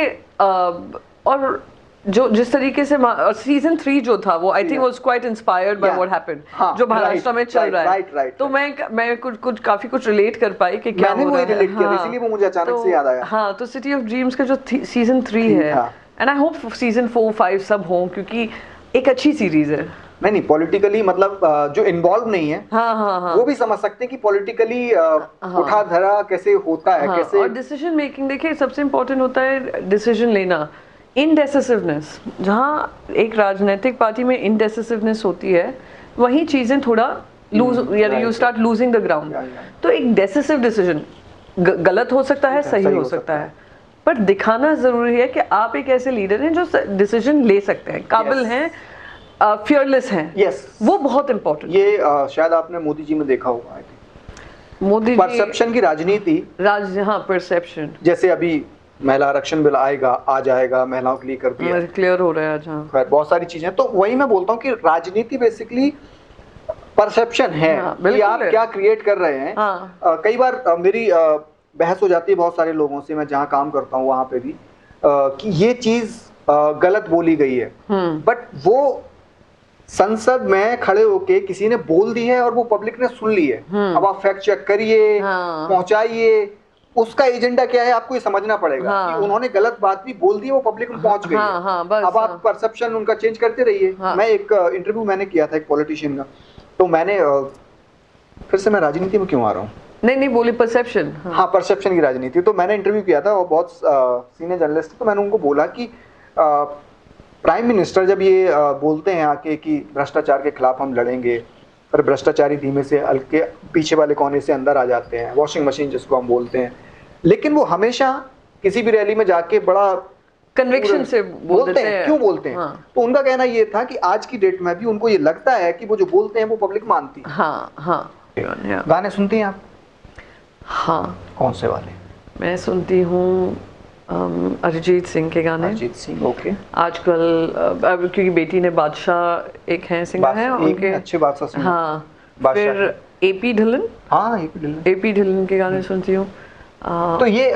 और जो जिस तरीके से सीजन 3 जो था वो I think was quite inspired by what happened, जो महाराष्ट्र में चल रहा है। तो मैं कुछ काफी कुछ रिलेट कर पाई कि क्या हो रहा है। रिलेट किया, इसीलिए वो मुझे अचानक से याद आया। हाँ, तो सिटी ऑफ ड्रीम्स का जो सीजन 3 है, एंड आई होप सीजन 4 5 सब हो, क्योंकि एक अच्छी सीरीज है। नहीं पॉलिटिकली मतलब जो इन्वॉल्व नहीं है, हाँ, वो भी समझ सकते हैं कि पॉलिटिकली उठा धरा कैसे होता है, कैसे। और डिसीजन मेकिंग देखिए सबसे इम्पोर्टेंट होता है डिसीजन लेना, इनडेसिसिवनेस। जहाँ एक राजनीतिक पार्टी में इनडेसिसिवनेस होती है, वहीं चीजें थोड़ा loose, you start losing the ground. तो एक डेसिसिव डिसीजन गलत हो सकता है, सही हो सकता है, पर दिखाना जरूरी है कि आप एक ऐसे लीडर हैं जो डिसीजन ले सकते हैं, काबिल हैं, फियरलेस हैं। यस, वो बहुत इंपॉर्टेंट। ये शायद आपने मोदी जी में देखा होगा, मोदी परसेप्शन की राजनीति, हाँ परसेप्शन। जैसे अभी महिला आरक्षण बिल आएगा, आ जाएगा, महिलाओं के लिए कर दिया, क्लियर हो रहा है आज। हाँ, बहुत सारी चीजें। तो वही मैं बोलता हूँ कि राजनीति बेसिकली परसेप्शन है, कि आप क्या क्रिएट कर रहे हैं। कई बार मेरी बहस हो जाती है बहुत सारे लोगों से, मैं जहाँ काम करता हूँ वहां पे भी, कि ये चीज गलत बोली गई है, बट वो संसद में खड़े होके किसी ने बोल दी है और वो पब्लिक ने सुन ली है। अब आप फैक्ट चेक करिए, पहुंचाइए, उसका एजेंडा क्या है आपको ये समझना पड़ेगा। कि उन्होंने गलत बात भी बोल दी, वो पब्लिक में पहुंच गई है। अब आप परसेप्शन उनका चेंज करते रहिए। मैं एक इंटरव्यू मैंने किया था एक पॉलिटिशियन का, तो मैंने फिर से मैं राजनीति में क्यों आ रहा हूँ, नहीं बोली परसेप्शन। हाँ, परसेप्शन की राजनीति। तो मैंने इंटरव्यू किया था और बहुत सीनियर जर्नलिस्ट, तो मैंने उनको बोला कि प्राइम मिनिस्टर जब ये बोलते हैं आके कि भ्रष्टाचार के खिलाफ हम लड़ेंगे, पर भ्रष्टाचारी धीमे से हल्के पीछे वाले कोने से अंदर आ जाते हैं, वॉशिंग मशीन जिसको हम बोलते हैं, लेकिन वो हमेशा किसी भी रैली में जाके बड़ा कन्विक्शन से बोलते हैं। क्यों बोलते हैं? तो उनका कहना ये था कि आज की डेट में भी उनको ये लगता है कि वो जो बोलते हैं वो पब्लिक मानती है। गाने सुनती हैं आप? हाँ। कौन से वाले? मैं सुनती हूँ अरिजीत सिंह के गाने। अरिजीत सिंह, ओके। आजकल क्योंकि बेटी ने बादशाह एक हैं सिंगर हैं उनके, अच्छे बादशाह सिंगर। हाँ, फिर एपी ढिल्लन। हाँ, एपी ढिल्लन के गाने सुनती हूँ। तो ये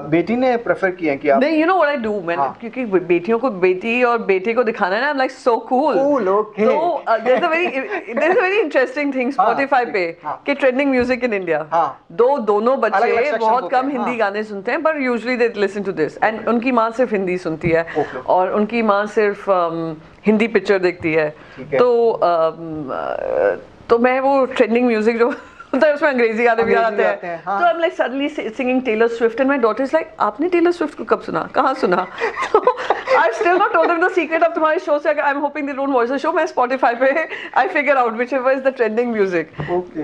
बेटी ने प्रेफर किया कि आप? नहीं, you know what I do, मैंने क्योंकि बेटियों को, बेटी और बेटे को दिखाना है ना, I'm like so cool, okay. तो there's a very interesting thing Spotify पे कि trending music in India, दोनों बच्चे बहुत कम हिंदी गाने सुनते हैं, but usually they listen to this, and उनकी माँ सिर्फ हिंदी सुनती है और उनकी माँ सिर्फ हिंदी पिक्चर देखती है, तो मैं वो ट्रेंडिंग म्यूजिक जो होता है उसमें अंग्रेजी गाने भी आते हैं, तो I'm like suddenly singing Taylor Swift and my daughter is like, आपने Taylor Swift को कब सुना, कहाँ सुना? तो I've still not told them the secret of तुम्हारे शो से, I'm hoping they don't watch the show, मैं Spotify पे I figure out whichever is the trending music.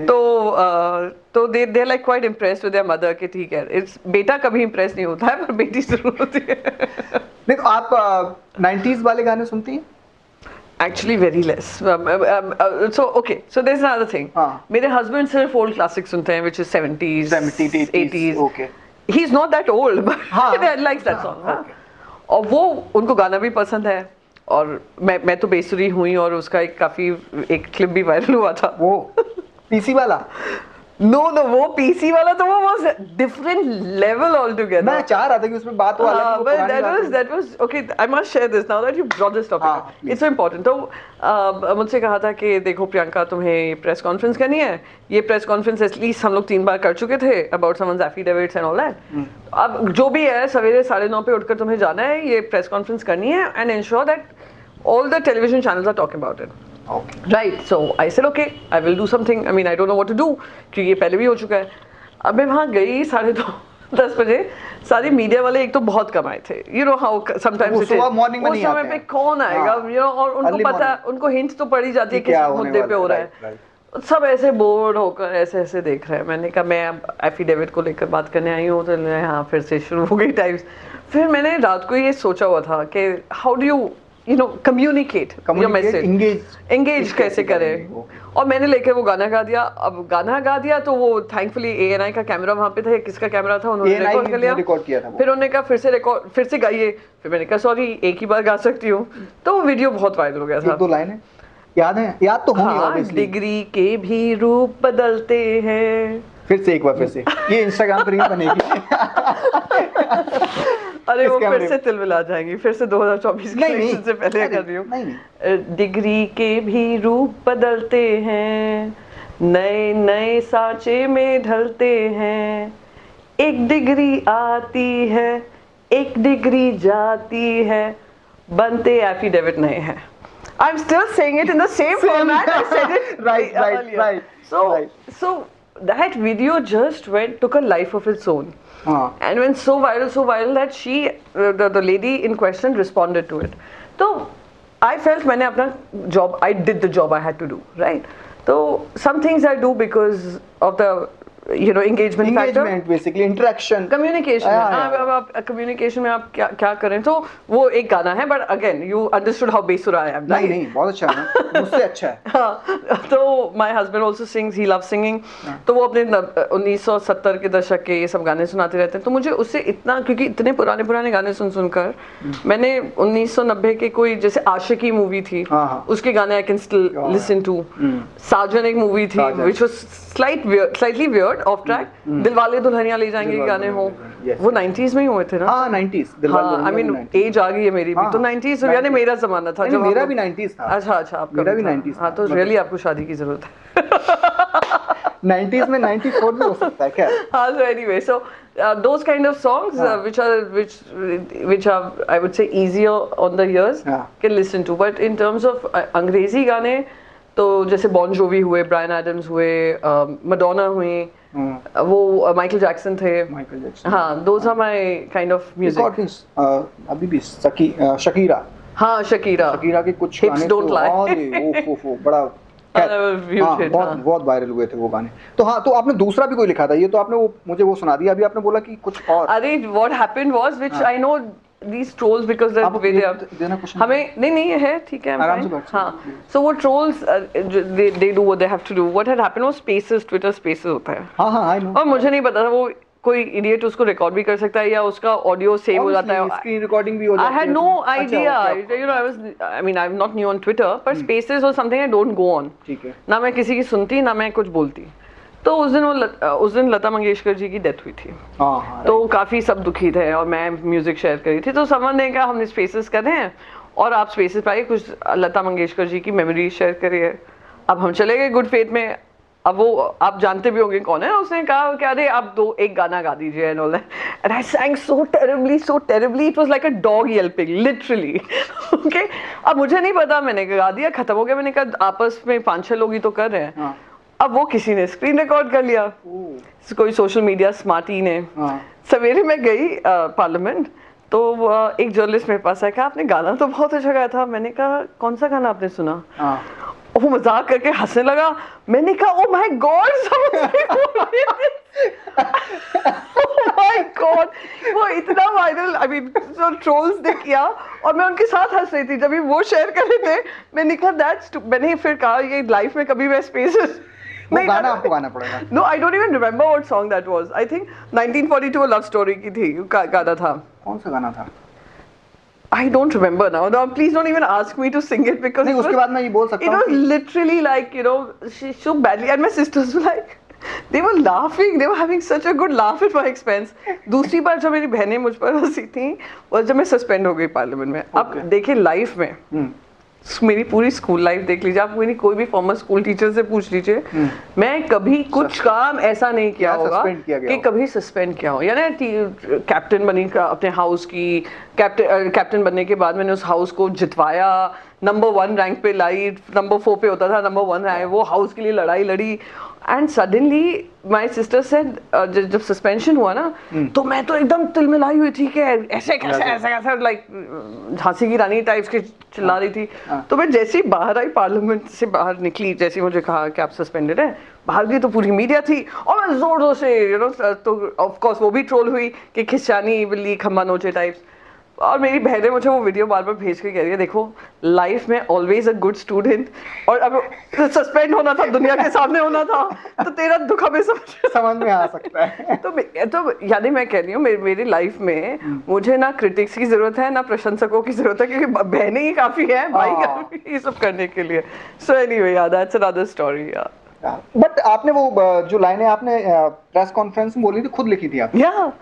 तो they're like quite impressed with their mother कि ठीक है, it's बेटा कभी impress नहीं होता है पर बेटी जरूर होती है। देखो आप 90s वाले गाने सुनती हैं? Actually very less. So okay, so there's another thing. मेरे husband सिर्फ old classics सुनते हैं, which is 70s, 80s. Okay. He's not that old, but he likes that song. और वो उनको गाना भी पसंद है, और मैं तो बेसुरी हुई, और उसका एक क्लिप भी वायरल हुआ था। वो पीसी वाला? No, वो पीसी वाला तो वो was different level altogether. मैं चाह रहा था कि उसमें बात हो, but that was okay. I must share this now that you brought this topic. It's so important. तो मुझसे कहा था कि देखो प्रियंका, तुम्हें प्रेस कॉन्फ्रेंस करनी है, ये प्रेस कॉन्फ्रेंस एटलीस्ट हम लोग 3 बार कर चुके थे about someone's affidavits and all that. अब जो भी है, सवेरे 9:30 पे उठकर तुम्हें जाना है, ये प्रेस कॉन्फ्रेंस करनी है, and ensure that all the television channels are talking about it. Okay. Right, so I said okay, I will do something. I mean, I don't know what to do, क्योंकि ये पहले भी हो चुका है। अब मैं वहाँ गई 10:30 बजे, सारे मीडिया वाले एक तो बहुत कम आए थे, you know how sometimes उस मॉर्निंग में नहीं आते हैं। उस समय पे कौन आएगा, you know, और उनको पता, उनको हिंट तो पड़ी जाती है किस मुद्दे पे हो रहा है। सब ऐसे बोर्ड होकर ऐसे ऐसे देख रहे हैं। मैंने कहा मैं अब एफिडेविट को लेकर बात करने आई हूँ, तो हाँ फिर से शुरू हो गई टाइप्स। फिर मैंने रात को ये सोचा हुआ था कि how do you know communicate your message, engage कैसे करें। और मैंने लेकर वो गाना गा दिया। अब गाना गा दिया तो वो थैंकफुली ANI का कैमरा वहाँ पे था, किसका कैमरा था उन्होंने रिकॉर्ड कर लिया। फिर उन्होंने कहा फिर से गाइए। फिर मैंने कहा सॉरी एक ही बार गा सकती हूँ। तो वो वीडियो बहुत वायरल हो गया था। 1-2 लाइनें याद है? याद तो होंगी ऑब्वियसली। डिग्री के भी रूप बदलते हैं। फिर से एक बार फिर से ये इंस्टाग्राम पर ही बनेगी। अरे वो फिर से तिलमिला जाएंगी, फिर से 2024 के इलेक्शन से पहले कर रही हूँ। डिग्री के भी रूप बदलते हैं, नए नए सांचे में ढलते हैं। एक डिग्री आती है, एक डिग्री जाती है, बनते एफिडेविट नए हैं। I'm still saying it in the same format I said it right. So that video just took a life of its own. And went so viral that she, the lady in question, responded to it. So I felt मैंने अपना job, I did the job I had to do, right? So some things I do because of the engagement factor, basically interaction, communication. आप communication में आप क्या करें। तो वो एक गाना है, but again you understood how बेसुरा I am. नहीं बहुत अच्छा है, मुझसे अच्छा है। हाँ, तो my husband also sings, he loves singing. तो वो अपने 1970 के दशक के ये सब गाने सुनाते रहते हैं। तो मुझे उससे इतना, क्योंकि इतने पुराने गाने सुनकर मैंने 1990 के कोई जैसे आशिकी मूवी थी, उसके गाने I can still listen to. साजन एक मूवी थी which was slightly weird, of track. Dilwale Dulhania ले जाएंगे गाने हो, वो 90s में ही हुए थे ना। हाँ 90s, Dilwale. I mean age आ गई है मेरी भी, तो 90s यानी मेरा जमाना था जब मेरा भी 90s था। अच्छा आपका मेरा भी 90s। हाँ, तो रियली आपको शादी की जरूरत है। 90s में 94 में हो सकता है क्या? हाँ, so anyway, so those kind of songs which are I would say easier on the ears can listen to, but in terms of अंग्रेजी गाने तो जैसे बॉन जोवी हुए, ब्रायन एडम्स हुए, मडोना हुई, वो माइकल जैक्सन थे। हाँ, those are my kind of music. अभी भी शकीरा। हाँ, शकीरा के कुछ गाने तो ओ बड़ा बहुत वायरल हुए थे वो गाने। तो हाँ, तो आपने दूसरा भी कोई लिखा था, ये तो आपने मुझे वो सुना दिया, अभी आपने बोला कि कुछ और। अरे what happened was, which I know these trolls because the way they are, हमें नहीं है, ठीक है, हाँ। So वो trolls they do what they have to do. What had happened was Spaces, Twitter Spaces होता है। हाँ I know। और मुझे नहीं पता था वो कोई इडियट उसको रिकॉर्ड भी कर सकता है या उसका ऑडियो सेव हो जाता है, स्क्रीन रिकॉर्डिंग भी हो जाती है। I had no idea, I mean I'm not new on Twitter, but Spaces was something I don't go on। ठीक है। ना मैं किसी की सुनती, ना मैं कुछ बोलती। तो उस दिन लता मंगेशकर जी की डेथ हुई थी। तो काफी सब दुखी थे और मैं म्यूजिक शेयर करी थी। तो समझ ने कहा हमने स्पेसेस कर रहे हैं और आप स्पेसेस पे आइए, कुछ लता मंगेशकर जी की मेमोरी शेयर करिए। अब हम चले गए गुड फेथ में। अब वो आप जानते भी होंगे कौन है। उसने कहा कि अरे आप एक गाना गा दीजिए and all that. And I sang so terribly it was like a dog yelping literally। Okay, अब मुझे नहीं पता, मैंने गा दिया, खत्म हो गया। मैंने कहा आपस में 5-6 लोग ही तो कर रहे हैं। अब वो किसी ने स्क्रीन रिकॉर्ड कर लिया, कोई सोशल मीडिया स्मार्टी ने। सवेरे मैं गई पार्लियामेंट, तो एक जर्नलिस्ट मेरे पास आया, कहा आपने गाना तो बहुत अच्छा गाया था। मैंने कहा कौन सा गाना आपने सुना? वो मजाक करके हंसने लगा। मैंने कहा oh my God, my God, वो इतना वायरल, आई मीन जो ट्रोल्स ने किया और मैं उनके साथ हंस रही थी जब वो शेयर कर रहे थे। मैंने कहा दैट्स, मैंने फिर कहा ये लाइफ में कभी मैं स्पेसेस वो गाना आपको गाना पड़ेगा। No, I don't even remember what song that was. I think 1942 love story की थी, गाना था। कौन सा गाना था? I don't remember now. No, please don't even ask me to sing it because नहीं, उसके बाद मैं ये बोल सकता हूँ। It was literally like, you know, she so badly, and my sisters were like, they were laughing, they were having such a good laugh at my expense. दूसरी बार जब मेरी बहनें मुझ पर हंसी थी और जब मैं सस्पेंड हो गई पार्लियामेंट में। अब देखिए लाइफ में मेरी पूरी स्कूल लाइफ देख लीजिए, आप कोई भी फॉर्मर स्कूल टीचर से पूछ लीजिए, मैं कभी कुछ काम ऐसा नहीं किया होगा कि कभी सस्पेंड किया हो। यानी कैप्टन बनी अपने हाउस की, कैप्टन बनने के बाद मैंने उस हाउस को जितवाया, नंबर 1 रैंक पे लाई, नंबर 4 पे होता था, नंबर 1 आए, वो हाउस के लिए लड़ाई लड़ी। And suddenly my sister said, जब सस्पेंशन हुआ ना, तो मैं तो एकदम तिलमिलाई हुई थी कि ऐसे कैसे ऐसे कैसे, लाइक झांसी की रानी टाइप्स की चिल्ला रही थी। तो मैं जैसे ही बाहर आई, पार्लियामेंट से बाहर निकली, जैसे ही मुझे कहा कि आप सस्पेंडेड है, बाहर गई तो पूरी मीडिया थी और मैं जोर जोर से तो ऑफ कोर्स वो भी ट्रोल हुई कि खिस्चानी बिल्ली खम्बा नोचे टाइप्स। और मेरी बहनें मुझे वो वीडियो बार बार भेज के कह रही है, देखो लाइफ में ऑलवेज अ गुड स्टूडेंट, और अब सस्पेंड होना था, दुनिया के सामने होना था, तो तेरा दुख हमें समझ में आ सकता है। तो यानी मैं कह रही हूँ मेरी लाइफ में मुझे ना क्रिटिक्स की जरूरत है ना प्रशंसकों की जरूरत है, क्योंकि बहनें ही काफी हैं, भाई काफी ये सब करने के लिए। सो एनीवे यार, दैट्स अनदर स्टोरी यार। बट आपने वो जो लाइनें आपने प्रेस कॉन्फ्रेंस में बोली थी, खुद लिखी थी आप? या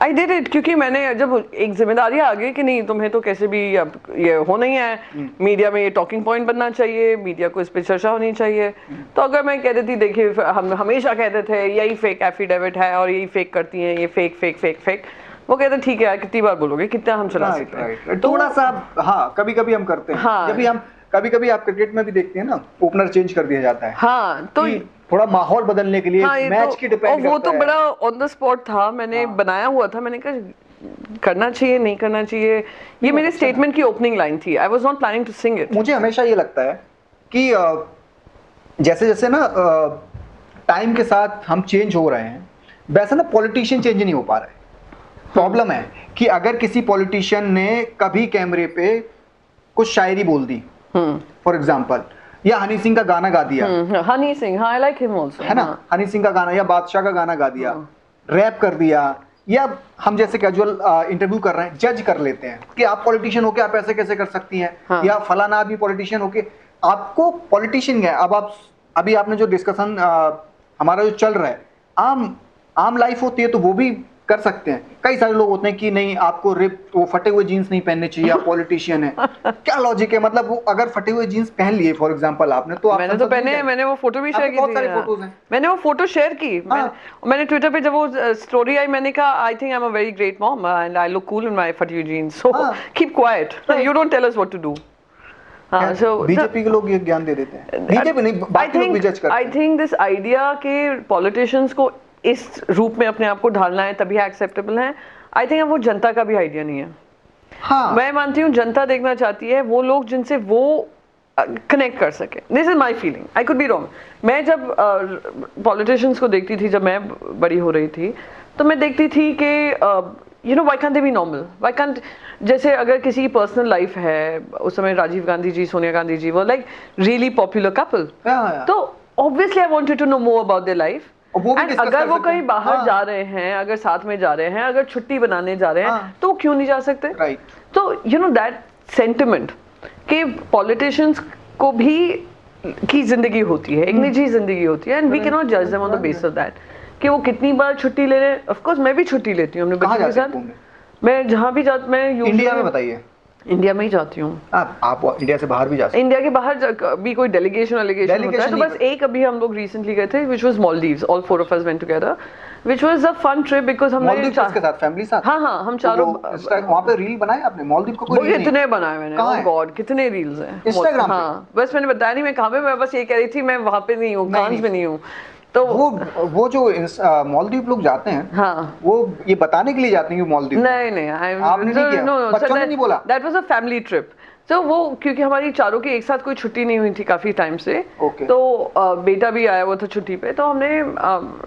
आई डिड इट, क्योंकि मैंने जब एक जिम्मेदारी आ गई कि नहीं तुम्हें तो कैसे भी अब ये हो नहीं है, मीडिया में ये टॉकिंग पॉइंट बनना चाहिए, मीडिया को इस पे चर्चा होनी चाहिए। तो अगर मैं कह देती देखिए हम हमेशा कहते थे यही फेक एफिडेविट है और यही फेक करती हैं, ये फेक फेक फेक फेक, वो कहते ठीक है यार कितनी बार बोलोगे, कितना हम चला सकते हैं। थोड़ा सा हाँ कभी कभी हम करते हैं, हाँ, जब भी हम कभी कभी आप क्रिकेट में भी देखते हैं ना, ओपनर चेंज कर दिया जाता है। हाँ, तो थोड़ा माहौल बदलने के लिए, हाँ, मैच की डिपेंड वो तो बड़ा ऑन द स्पॉट था, मैंने बनाया हुआ था, मैंने कहा करना चाहिए नहीं करना चाहिए, ये मेरे स्टेटमेंट की ओपनिंग लाइन थी। I was not planning to sing it. मुझे हमेशा ये लगता है कि जैसे जैसे ना टाइम के साथ हम चेंज हो रहे हैं, वैसे ना पॉलिटिशियन चेंज नहीं हो पा रहे। प्रॉब्लम है कि अगर किसी पॉलिटिशियन ने कभी कैमरे पे कुछ शायरी बोल दी, फॉर एग्जाम्पल, या हनी सिंह का गाना गा दिया, हनी सिंह, हाँ आई लाइक हिम आल्सो, है ना, हनी सिंह का गाना या बादशाह का गाना गा दिया, रैप कर दिया, या हम जैसे कैजुअल इंटरव्यू कर रहे हैं, जज कर लेते हैं कि आप पॉलिटिशियन होके आप ऐसे कैसे कर सकती हैं, या फलाना आदमी पॉलिटिशियन होके आपको पॉलिटिशियन है। अब आप अभी आपने जो डिस्कशन हमारा जो चल रहा है, आम लाइफ होती है तो वो भी कर सकते हैं। कई सारे लोग होते हैं कि नहीं आपको रिप वो फटे हुए जीन्स नहीं पहनने चाहिए, आप पॉलिटिशियन है। क्या लॉजिक है? मतलब वो अगर फटे हुए जीन्स पहन लिए फॉर एग्जांपल आपने, तो मैंने तो पहने हैं, मैंने वो फोटो भी शेयर की थी, बहुत सारी फोटोज हैं, मैंने वो फोटो शेयर की, मैंने ट्विटर पे जब वो स्टोरी आई, मैंने कहा I think I am a very great mom and I look cool in my फटी हुई jeans, so keep quiet, you don't tell us what to do. हाँ, so बीजेपी के लोग ये ज्ञान दे देते हैं, बीजेपी नहीं बाकी लोग भी जज करते हैं। आई थिंक दिस आइडिया के पॉलिटिशियंस को इस रूप में अपने आप को ढालना है तभी एक्सेप्टेबल है, आई थिंक वो जनता का भी आइडिया नहीं है। हाँ, मैं मानती हूँ जनता देखना चाहती है वो लोग जिनसे वो कनेक्ट कर सके। This is my feeling, I could be wrong. मैं जब पॉलिटिशियंस को देखती थी, जब मैं बड़ी हो रही थी, तो मैं देखती थी कि you know why can't they B normal, why can't, जैसे अगर किसी की पर्सनल लाइफ है, उस समय राजीव गांधी जी, सोनिया गांधी जी वो लाइक रियली पॉपुलर कपल, तो obviously I wanted to know more about their life. And अगर वो कहीं बाहर जा रहे हैं, अगर साथ में जा रहे हैं, अगर छुट्टी बनाने जा रहे हैं, तो वो क्यों नहीं जा सकते? राइट। तो यू नो दैट सेंटिमेंट कि पॉलिटिशियंस को भी की जिंदगी होती है, एक निजी जिंदगी होती है, एंड वी कैन नॉट जज them on the basis of that कि वो कितनी बार छुट्टी ले रहे हैं। ऑफ कोर्स मैं भी छुट्टी लेती हूँ अपने बच्चों के साथ, मैं जहाँ भी जाती, मैं इंडिया में बताइए, इंडिया में ही जाती हूँ। आप इंडिया से बाहर भी जा सकते हैं? इंडिया के बाहर भी कोई डेलीगेशन होता है, तो बस एक अभी हम लोग रिसेंटली गए थे, which was Maldives, all four of us went together, which was a fun trip because हमने मालदीव्स के साथ फैमिली साथ, हाँ हम चारों वहाँ पे रील बनाए आपने? मालदीव को कोई रील कितने बनाए मैंने, ओह गॉड कितने रील्स हैं इंस्टाग्राम पे। हाँ, बस मैंने बताया नहीं मैं कहाँ पे, मैं बस ये कह रही थी मैं वहाँ पे नहीं हूँ, कांस में नहीं हूँ। तो वो जो मालदीव लोग जाते हैं, हाँ, वो ये बताने के लिए जाते हैं कि मालदीव, नहीं आपने नहीं किया, बच्चों ने नहीं बोला? That was a family trip. तो वो क्योंकि हमारी चारों की एक साथ कोई छुट्टी नहीं हुई थी काफी टाइम से, तो बेटा भी आया हुआ था छुट्टी पे, तो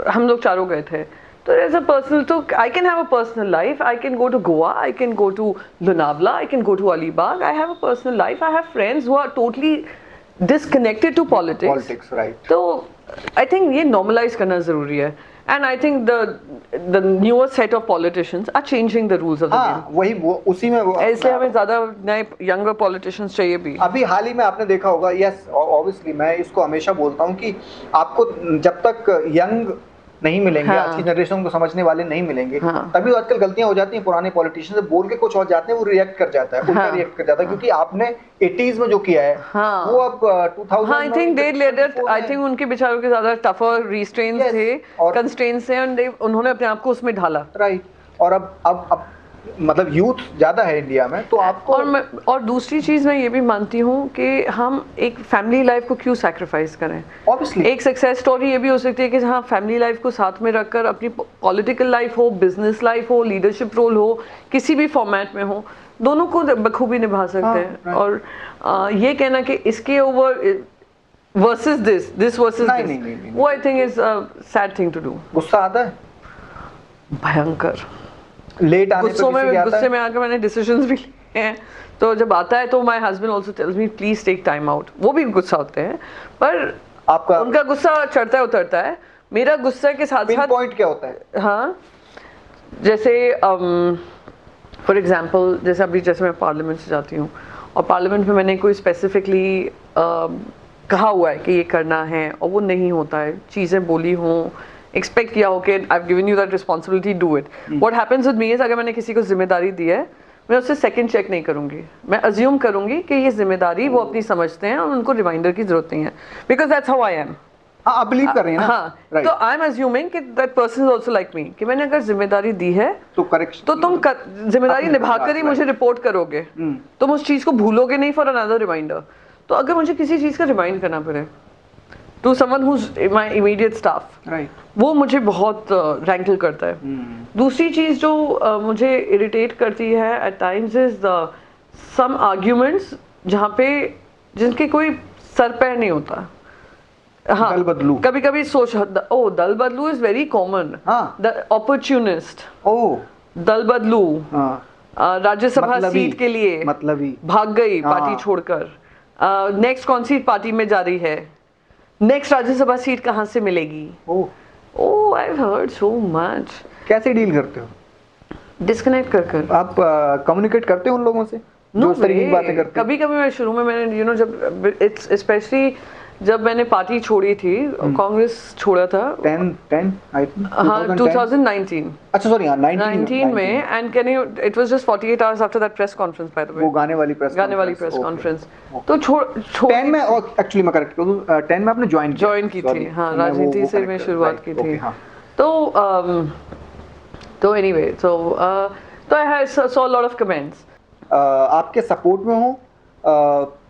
हम लोग चारों गए थे। तो एज अ पर्सनल, तो I can have a personal life, I can go to Goa, I can go to Lonavala, I can go to Alibag, I have a personal life, I have friends who are totally disconnected to politics, right. तो I think ये normalise करना जरूरी है, and I think the newer set of politicians are changing the rules of the game. वही वो उसी में वो, इसलिए हमें ज्यादा नए यंगर पॉलिटिशियंस चाहिए भी। अभी हाल ही में आपने देखा होगा, यस ऑब्वियसली मैं इसको हमेशा बोलता हूँ कि आपको जब तक यंग नहीं मिलेंगे, आज की जनरेशन को समझने वाले नहीं मिलेंगे, तभी आजकल गलतियां हो जाती हैं। पुराने पॉलिटिशियन से बोल के कुछ और जाते हैं, वो रिएक्ट कर जाता है, उल्टा रिएक्ट कर जाता है, क्योंकि आपने 80s में जो किया है वो अब 2000 I think they led it, I think उनके बेचारों के ज्यादा टफर रिस्ट्रेंट्स थे, कंस्ट्रेंट्स थे, एंड उन्होंने अपने आप को उसमें ढाला, राइट। और अब मतलब यूथ ज्यादा है इंडिया में, तो आपको और दूसरी चीज मैं ये भी मानती हूँ कि हम एक फैमिली लाइफ को क्यों सैक्रिफाइस करें। ऑब्वियसली एक सक्सेस स्टोरी ये भी हो सकती है कि हाँ फैमिली लाइफ को साथ में रखकर अपनी पॉलिटिकल लाइफ हो, बिजनेस लाइफ हो, लीडरशिप रोल हो, किसी भी फॉर्मेट में हो, दोनों को बखूबी निभा सकते हैं। और ये कहना कि इसके over versus this versus this, वो I think is sad thing to do. गुस्सा आता है भयंकर, लेट आने पे गुस्से में आकर मैंने डिसीजंस भी लिए हैं, तो जब आता है तो my husband also tells me please take time out. वो भी गुस्सा होते हैं, पर आपका उनका गुस्सा चढ़ता है उतरता है, मेरा गुस्सा के साथ साथ पॉइंट क्या होता है? हाँ, जैसे फॉर एग्जांपल जैसे अभी जैसे मैं पार्लियामेंट से जाती हूँ और पार्लियामेंट में मैंने कोई स्पेसिफिकली कहा हुआ है कि ये करना है और वो नहीं होता है, चीज़ें बोली हों, एक्सपेक्ट किया हो कि I have given you that responsibility, do it. What happens with me is अगर मैंने किसी को जिम्मेदारी दी है, मैं उससे सेकंड चेक नहीं करूंगी, मैं अज्यूम करूंगी कि ये जिम्मेदारी वो अपनी समझते हैं और उनको रिमाइंडर की जरूरत नहीं है, because that's how I am. हाँ, आप बिलीव कर रहे हैं ना? हाँ, तो आई एम अज्यूमिंग कि that person is also like me, कि मैंने अगर जिम्मेदारी दी है तो करेक्ट, तो तुम जिम्मेदारी निभाकर ही मुझे रिपोर्ट करोगे, तुम उस चीज को भूलोगे नहीं फॉर अनदर रिमाइंडर। तो अगर मुझे किसी चीज का रिमाइंड करना पड़े to someone who is my immediate staff, right, वो मुझे बहुत रैंकल करता है। दूसरी चीज जो मुझे इरिटेट करती है at times is some arguments जहाँ पे जिनके कोई सर पैर नहीं होता। हाँ, दल बदलू, कभी कभी सोच, ओ दल बदलू is very common. The opportunist, ओ दल बदलू, राज्यसभा सीट के लिए मतलबी भाग गई पार्टी छोड़कर, नेक्स्ट कौन सी पार्टी में जा रही है, नेक्स्ट राज्यसभा सीट कहाँ से मिलेगी। Oh I have heard so much. कैसे डील करते हो? डिस्कनेक्ट कर आप कम्युनिकेट करते हो उन लोगों से जो इस तरह की बातें करते हैं? कभी कभी मैं शुरू में मैंने यू नो जब इट्स स्पेशली जब मैंने पार्टी छोड़ी थी, कांग्रेस छोड़ा था 10 आई थिंक, हाँ 2019, अच्छा सॉरी, हाँ 19 में, and can you it was just 48 hours after that press conference by the way, वो गाने वाली प्रेस कॉन्फ्रेंस। तो 10 में, और एक्चुअली मैं करेक्ट करूं, 10 में आपने ज्वाइन की थी, हाँ राजनीति से मैं शुरुआत की थी। तो एनीवे, तो I saw lot of comments आपके सपोर्ट में हो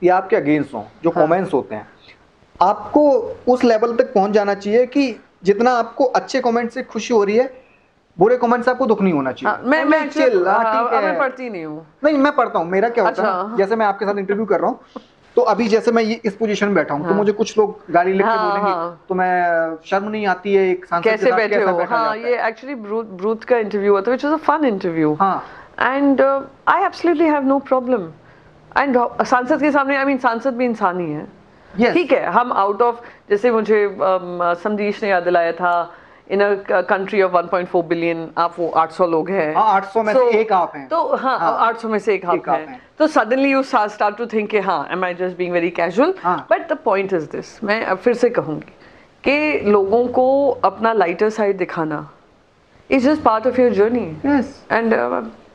या आपके अगेंस्ट हो, जो कमेंट्स होते हैं, आपको उस लेवल तक पहुंच जाना चाहिए कि जितना आपको अच्छे कमेंट से खुशी हो रही है, बुरे कमेंट से आपको दुख नहीं होना चाहिए। मैं पढ़ती नहीं हूँ। नहीं, मैं पढ़ता हूँ। मेरा क्या होता है, जैसे मैं आपके साथ इंटरव्यू कर रहा हूँ, तो अभी जैसे मैं ये इस पोजीशन में बैठा हूँ, तो मुझे कुछ लोग गाली लिख के बोलेंगे, तो मैं शर्म नहीं आती है एक सांसद कैसे बैठे हो। हाँ, ये एक्चुअली ब्रूथ का इंटरव्यू हुआ था, which was a fun interview, and I absolutely have no problem. And सांसद के सामने, आई मीन सांसद भी इंसान ही है, ठीक है। हम आउट ऑफ, जैसे मुझे संदेश ने याद दिलाया था, इन अ कंट्री ऑफ 1.4 बिलियन आप वो 800 लोग हैं, 800 में से एक आप हैं, तो हाँ 800 में से एक आप हैं, तो suddenly you start to think हाँ am I just being very casual. But the point is this, मैं अब फिर से कहूंगी कि लोगों को अपना लाइटर साइड दिखाना is just part of your journey, and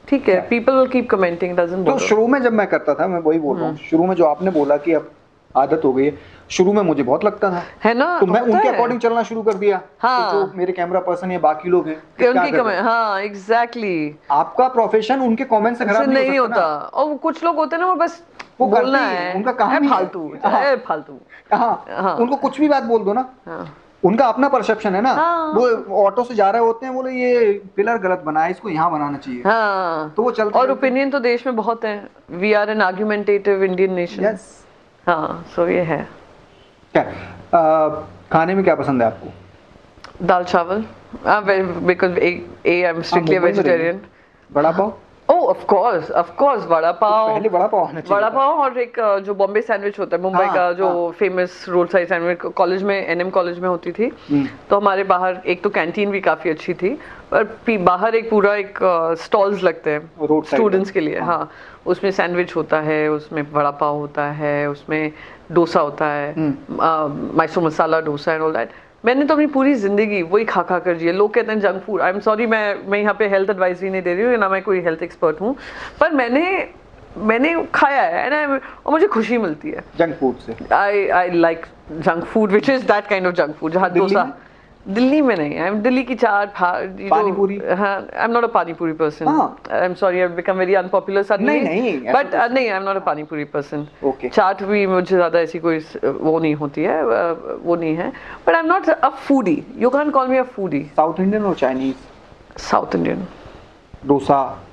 ठीक है, people will keep commenting, doesn't bother. तो शुरू में जब मैं करता था, मैं वही बोल रहा हूँ, शुरू में जो आपने बोला कि अब आदत हो गई है, शुरू में मुझे बहुत लगता था, है ना, तो मैं उनके अकॉर्डिंग चलना शुरू कर दिया। हाँ, तो जो मेरे कैमरा पर्सन या बाकी लोग हैं, उनकी कमेंट, हाँ एग्जैक्टली, आपका प्रोफेशन उनके कमेंट से खराब नहीं होता। और कुछ लोग होते हैं ना, वो बस वो बोलना है, उनका कहानी फालतू फालतू, हाँ, उनको कुछ भी बात बोल दो ना, उनका अपना परसेप्शन है ना। वो ऑटो से जा रहे होते हैं, बोले ये पिलर गलत बना है, इसको यहाँ बनाना चाहिए, तो वो चलता। और ओपिनियन तो देश में बहुत है, we are an argumentative Indian nation. हाँ, सो ये है। क्या खाने में क्या पसंद है आपको? दाल चावल, because I am strictly vegetarian. बड़ा पाव? ओह ऑफ कोर्स बड़ा पाव, पहले बड़ा पाव होना चाहिए। बड़ा पाव, और एक जो बॉम्बे सैंडविच होता है, मुंबई का जो famous road side sandwich, college में, एनएम कॉलेज में होती थी, तो हमारे बाहर एक तो कैंटीन भी काफी अच्छी थी, पर बाहर एक पूरा एक स्टॉल्स लगते हैं स्टूडेंट्स के लिए। हाँ, उसमें सैंडविच होता है, उसमें बड़ा पाव होता है, उसमें डोसा होता है, Mysore masala dosa and all that. मैंने तो अपनी पूरी जिंदगी वही खा कर जी है। लोग कहते हैं junk food, I am sorry, मैं यहाँ पे हेल्थ एडवाइजरी नहीं दे रही हूँ, ना मैं कोई हेल्थ एक्सपर्ट हूँ, पर मैंने खाया है और मुझे खुशी मिलती है जंक फूड से। I like junk food which is that kind of junk food, जहाँ डोसा। दिल्ली में नहीं, आई एम दिल्ली की चाट पानीपुरी? हाँ, I am not a panipuri person, हाँ। I am sorry, I become very unpopular suddenly, नहीं, बट नहीं, I am not a panipuri person. Okay. Chaat भी मुझे ज़्यादा ऐसी कोई वो नहीं होती है, वो नहीं है, but I am not a foodie, you can call me a foodie. South Indian और Chinese? South Indian. Dosa?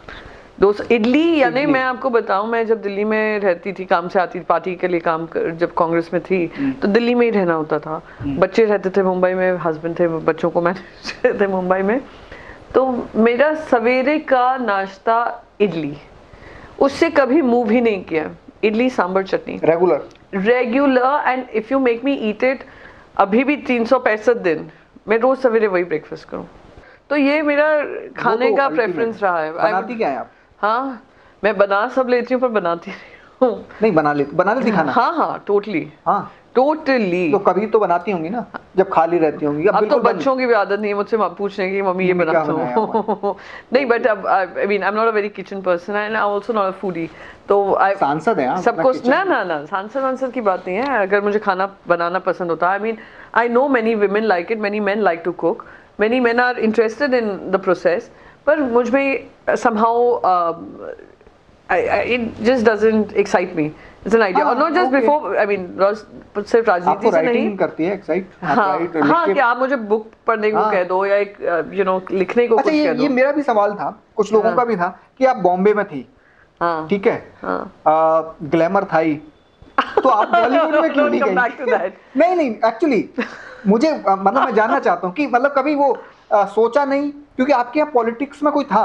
Idli या नहीं, मैं आपको बताऊं, मैं जब दिल्ली में रहती थी, काम से आती, पार्टी के लिए जब कांग्रेस में थी तो दिल्ली में ही रहना होता था। बच्चे रहते थे मुंबई में, हस्बैंड थे, बच्चों को मैनेज थे मुंबई में, तो मेरा सवेरे का नाश्ता इडली, उससे कभी मूव ही नहीं किया। Idli sambar chutney regular, and if you make me eat it, अभी भी 365 दिन मैं रोज सवेरे वही ब्रेकफास्ट करूं। तो ये मेरा खाने का प्रेफरेंस रहा है। बनाती क्या है आप? हाँ, मैं बना सब लेती हूँ पर बनाती नहीं हूँ। नहीं, बना लेती खाना? हाँ, टोटली। हाँ, टोटली। तो कभी तो बनाती होंगी ना, जब खाली रहती होंगी? अब तो बच्चों की भी आदत नहीं है मुझसे पूछने की, मम्मी ये बनाता हूँ। नहीं, बट अब I mean I am not a very kitchen person and I also not a foodie. तो सांसद है सबको ना सांसद की बात नहीं है। अगर मुझे खाना बनाना पसंद होता है, I mean I know many women like it, many men like to cook, many men are interested in the process, पर मुझ में somehow it just doesn't excite me. It's an idea, or not just before, I mean सिर्फ राजनीति से नहीं करती है excite. हाँ, कि आप मुझे बुक पढ़ने को कह दो या एक लिखने को कुछ कह दो। ये मेरा भी सवाल था, कुछ लोगों का भी था कि आप बॉम्बे में थी, ठीक है, ग्लैमर था ही, तो आप बॉलीवुड में क्यों नहीं गई? नहीं, एक्चुअली मुझे मतलब मैं जानना चाहता हूँ कि मतलब कभी वो सोचा नहीं, क्योंकि आपके यहाँ पॉलिटिक्स में कोई था?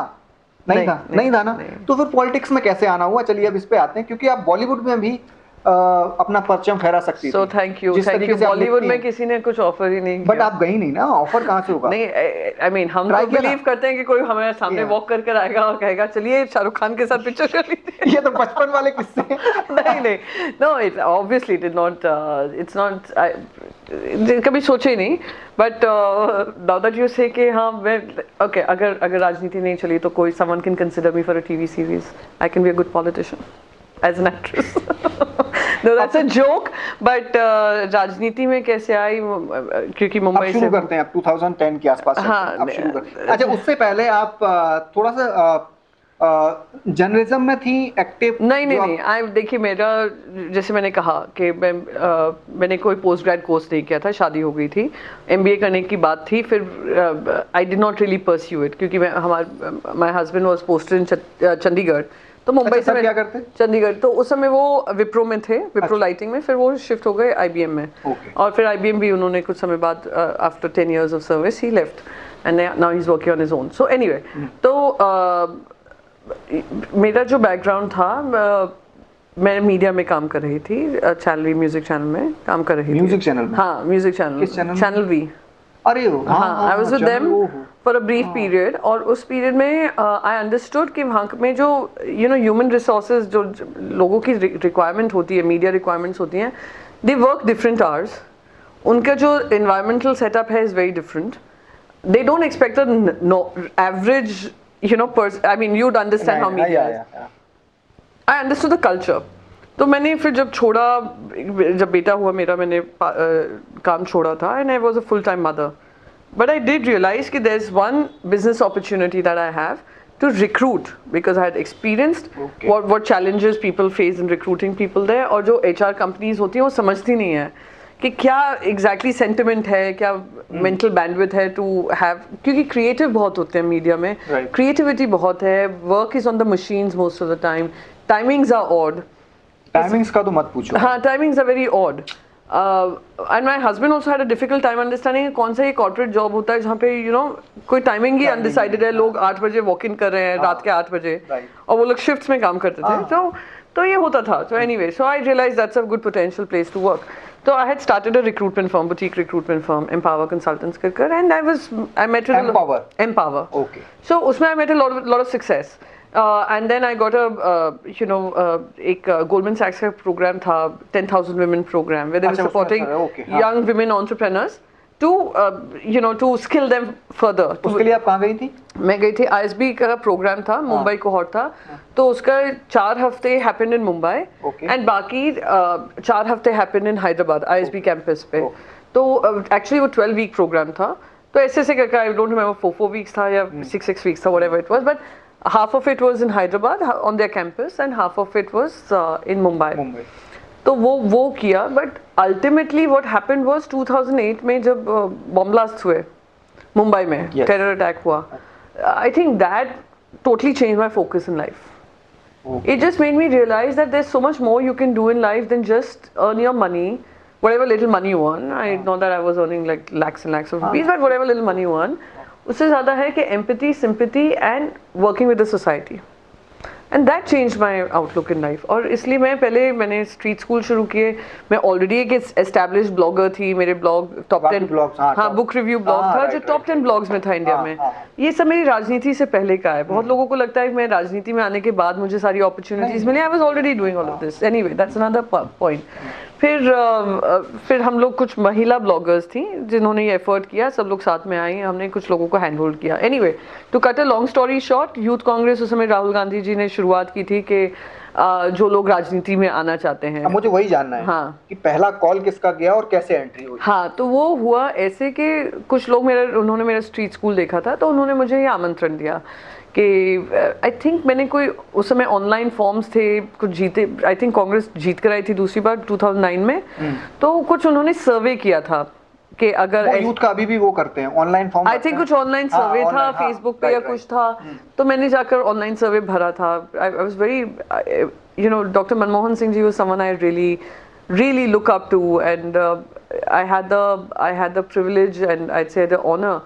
नहीं था ना, तो फिर पॉलिटिक्स में कैसे आना हुआ? चलिए अब इस पे आते हैं, क्योंकि आप बॉलीवुड में भी अपना परचम फहरा सकती थी। So thank you। बॉलीवुड में किसी ने कुछ ऑफर ही नहीं किया। बट आप गई नहीं ना, ऑफर कहाँ से होगा? नहीं, आई मीन हम तो बिलीव करते हैं कि कोई हमारे सामने वॉक करके आएगा और कहेगा चलिए शाहरुख खान के साथ पिक्चर कर लीजिए। ये तो बचपन वाले किस्से हैं। नहीं, no, it obviously did not, it's not, कभी सोचे ही नहीं, बट नाउ दैट यू से कि हाँ मैं ओके, अगर राजनीति नहीं चली तो कोई someone can consider me for a TV series, I can be a good politician as an actress. No, that's a joke, but राजनीति में कैसे आई, क्योंकि मुंबई से शुरू करते हैं, अब 2010 के आसपास। हाँ, आप शुरू करते हैं। अच्छा, उससे पहले आप थोड़ा सा जर्नलिज्म में थी एक्टिव? नहीं, देखिए मेरा, जैसे मैंने कहा कि मैंने कोई पोस्ट ग्रेड कोर्स नहीं किया था, शादी हो गई थी, MBA करने की बात थी, फिर I did not really pursue it, क्योंकि my husband was posted in Chandigarh, तो मुंबई से क्या करते? चंडीगढ़। तो उस समय वो विप्रो में थे, विप्रो लाइटिंग में, फिर वो शिफ्ट हो गए IBM में, और फिर IBM भी उन्होंने कुछ समय बाद after 10 years of service he left and now he's working on his own. So anyway, तो मेरा जो बैकग्राउंड था, मैं मीडिया में काम कर रही थी, चैनल म्यूजिक चैनल में काम कर रही थी। म्यूजिक चैनल में? हाँ, म्यूजिक चैनल, चैनल V। अरे हाँ, I was with them for a brief period, और उस पीरियड में I understood कि वहाँ में जो ह्यूमन रिसोर्सेज, जो लोगों की रिक्वायरमेंट होती है, मीडिया रिक्वायरमेंट्स होती हैं, दे वर्क डिफरेंट आवर्स, उनका जो एनवायरमेंटल सेटअप है is very different, they don't expect average I mean you'd understand how media is. I understood the culture. तो मैंने फिर जब छोड़ा, जब बेटा हुआ मेरा, मैंने काम छोड़ा था, and I was a full-time mother. But I did realize कि there's one business opportunity that I have to recruit, because I had experienced what challenges people face in recruiting people there, और जो HR companies होती हैं वो समझती नहीं है कि क्या exactly sentiment है, क्या mental bandwidth है to have, क्योंकि creative बहुत होते हैं मीडिया में, creativity बहुत है, work is on the machines most of the time, timings are odd. Timings का तो मत पूछो। हाँ, timings are very odd. And my husband also had a difficult time understanding कौन सा ये corporate job होता है जहाँ पे कोई timing ही undecided है, लोग 8 बजे walk in कर रहे हैं, रात के 8 बजे, और वो लोग shifts में काम करते थे, तो ये होता था। So anyway, so I realized that's a good potential place to work. So I had started a recruitment firm, boutique recruitment firm, Empower Consultants कर, and I met with Empower. Okay. So उसमें I met a lot of success. And then I got एक Goldman Sachs का program था, 10,000 women program, where they were supporting young women entrepreneurs to skill them further. उसके लिए आप कहाँ गई थी? मैं गई थी, ISB का प्रोग्राम था, मुंबई कोहॉर्ट था, तो उसका 4 हफ्ते हैपेंड इन मुंबई, एंड बाकी 4 हफ्ते happened in Hyderabad ISB campus पे। तो एक्चुअली वो 12 वीक प्रोग्राम था, तो ऐसे करके आई डोंट रिमेंबर 4 वीक्स था या 6 वीक्स था, whatever it was, but half of it was in Hyderabad on their campus and half of it was in Mumbai. तो वो किया, but ultimately what happened was 2008 में जब बॉम्ब ब्लास्ट हुए मुंबई में, टेरर अटैक हुआ, I think that totally changed my focus in life. It just made me realize that there's so much more you can do in life than just earn your money, whatever little money you earn. I know that I was earning like lakhs and lakhs of rupees, but whatever little money you earn, उससे ज़्यादा है कि empathy, sympathy and working with the society, and that change my outlook in life. और इसलिए मैंने street school शुरू किए. मैं ऑलरेडी एक एस्टैब्लिश्ड ब्लॉगर थी. मेरे ब्लॉग टॉप 10, हाँ, बुक रिव्यू ब्लॉग था जो टॉप 10 ब्लॉग्स में था इंडिया में. ये सब मेरी राजनीति से पहले का है. बहुत लोगों को लगता है कि मैं राजनीति में आने के बाद मुझे सारी अपॉर्चुनिटीज मिली. I was already doing all of this. Anyway, that's another point. फिर हम लोग कुछ महिला ब्लॉगर्स थी जिन्होंने ये एफर्ट किया. सब लोग साथ में आई, हमने कुछ लोगों को हैंड होल्ड किया. Anyway, to cut a long story short, youth Congress उस समय राहुल गांधी जी ने शुरुआत की थी कि जो लोग राजनीति में आना चाहते हैं. अब मुझे वही जानना है, हाँ, कि पहला कॉल किसका गया और कैसे एंट्री हुई. हाँ, तो वो हुआ ऐसे कि कुछ लोग उन्होंने मेरा स्ट्रीट स्कूल देखा था, तो उन्होंने मुझे ये आमंत्रण दिया कि आई थिंक मैंने कोई उस समय ऑनलाइन फॉर्म्स थे कुछ जीते. आई थिंक कांग्रेस जीत कर आई थी दूसरी बार 2009 में. तो कुछ उन्होंने सर्वे किया था कि अगर यूथ का अभी भी वो करते हैं ऑनलाइन फॉर्म. आई थिंक कुछ ऑनलाइन सर्वे था, फेसबुक पे या कुछ था. तो मैंने जाकर ऑनलाइन सर्वे भरा था. I was very, you know, Dr. Manmohan Singh ji was someone I really look up to, and I had the privilege and I'd say the honor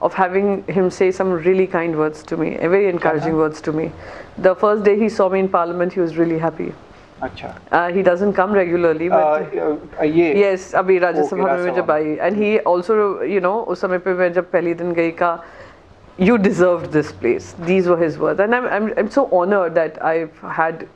of having him say some really kind words to me, very encouraging words to me. The first day he saw me in Parliament, he was really happy. अच्छा. He doesn't come regularly, but yes, अभी राज्यसभा में जब आई, and he also, you know, उस समय पे मैं जब पहली दिन गई का, you deserved this place. These were his words, and I'm so honored that I've had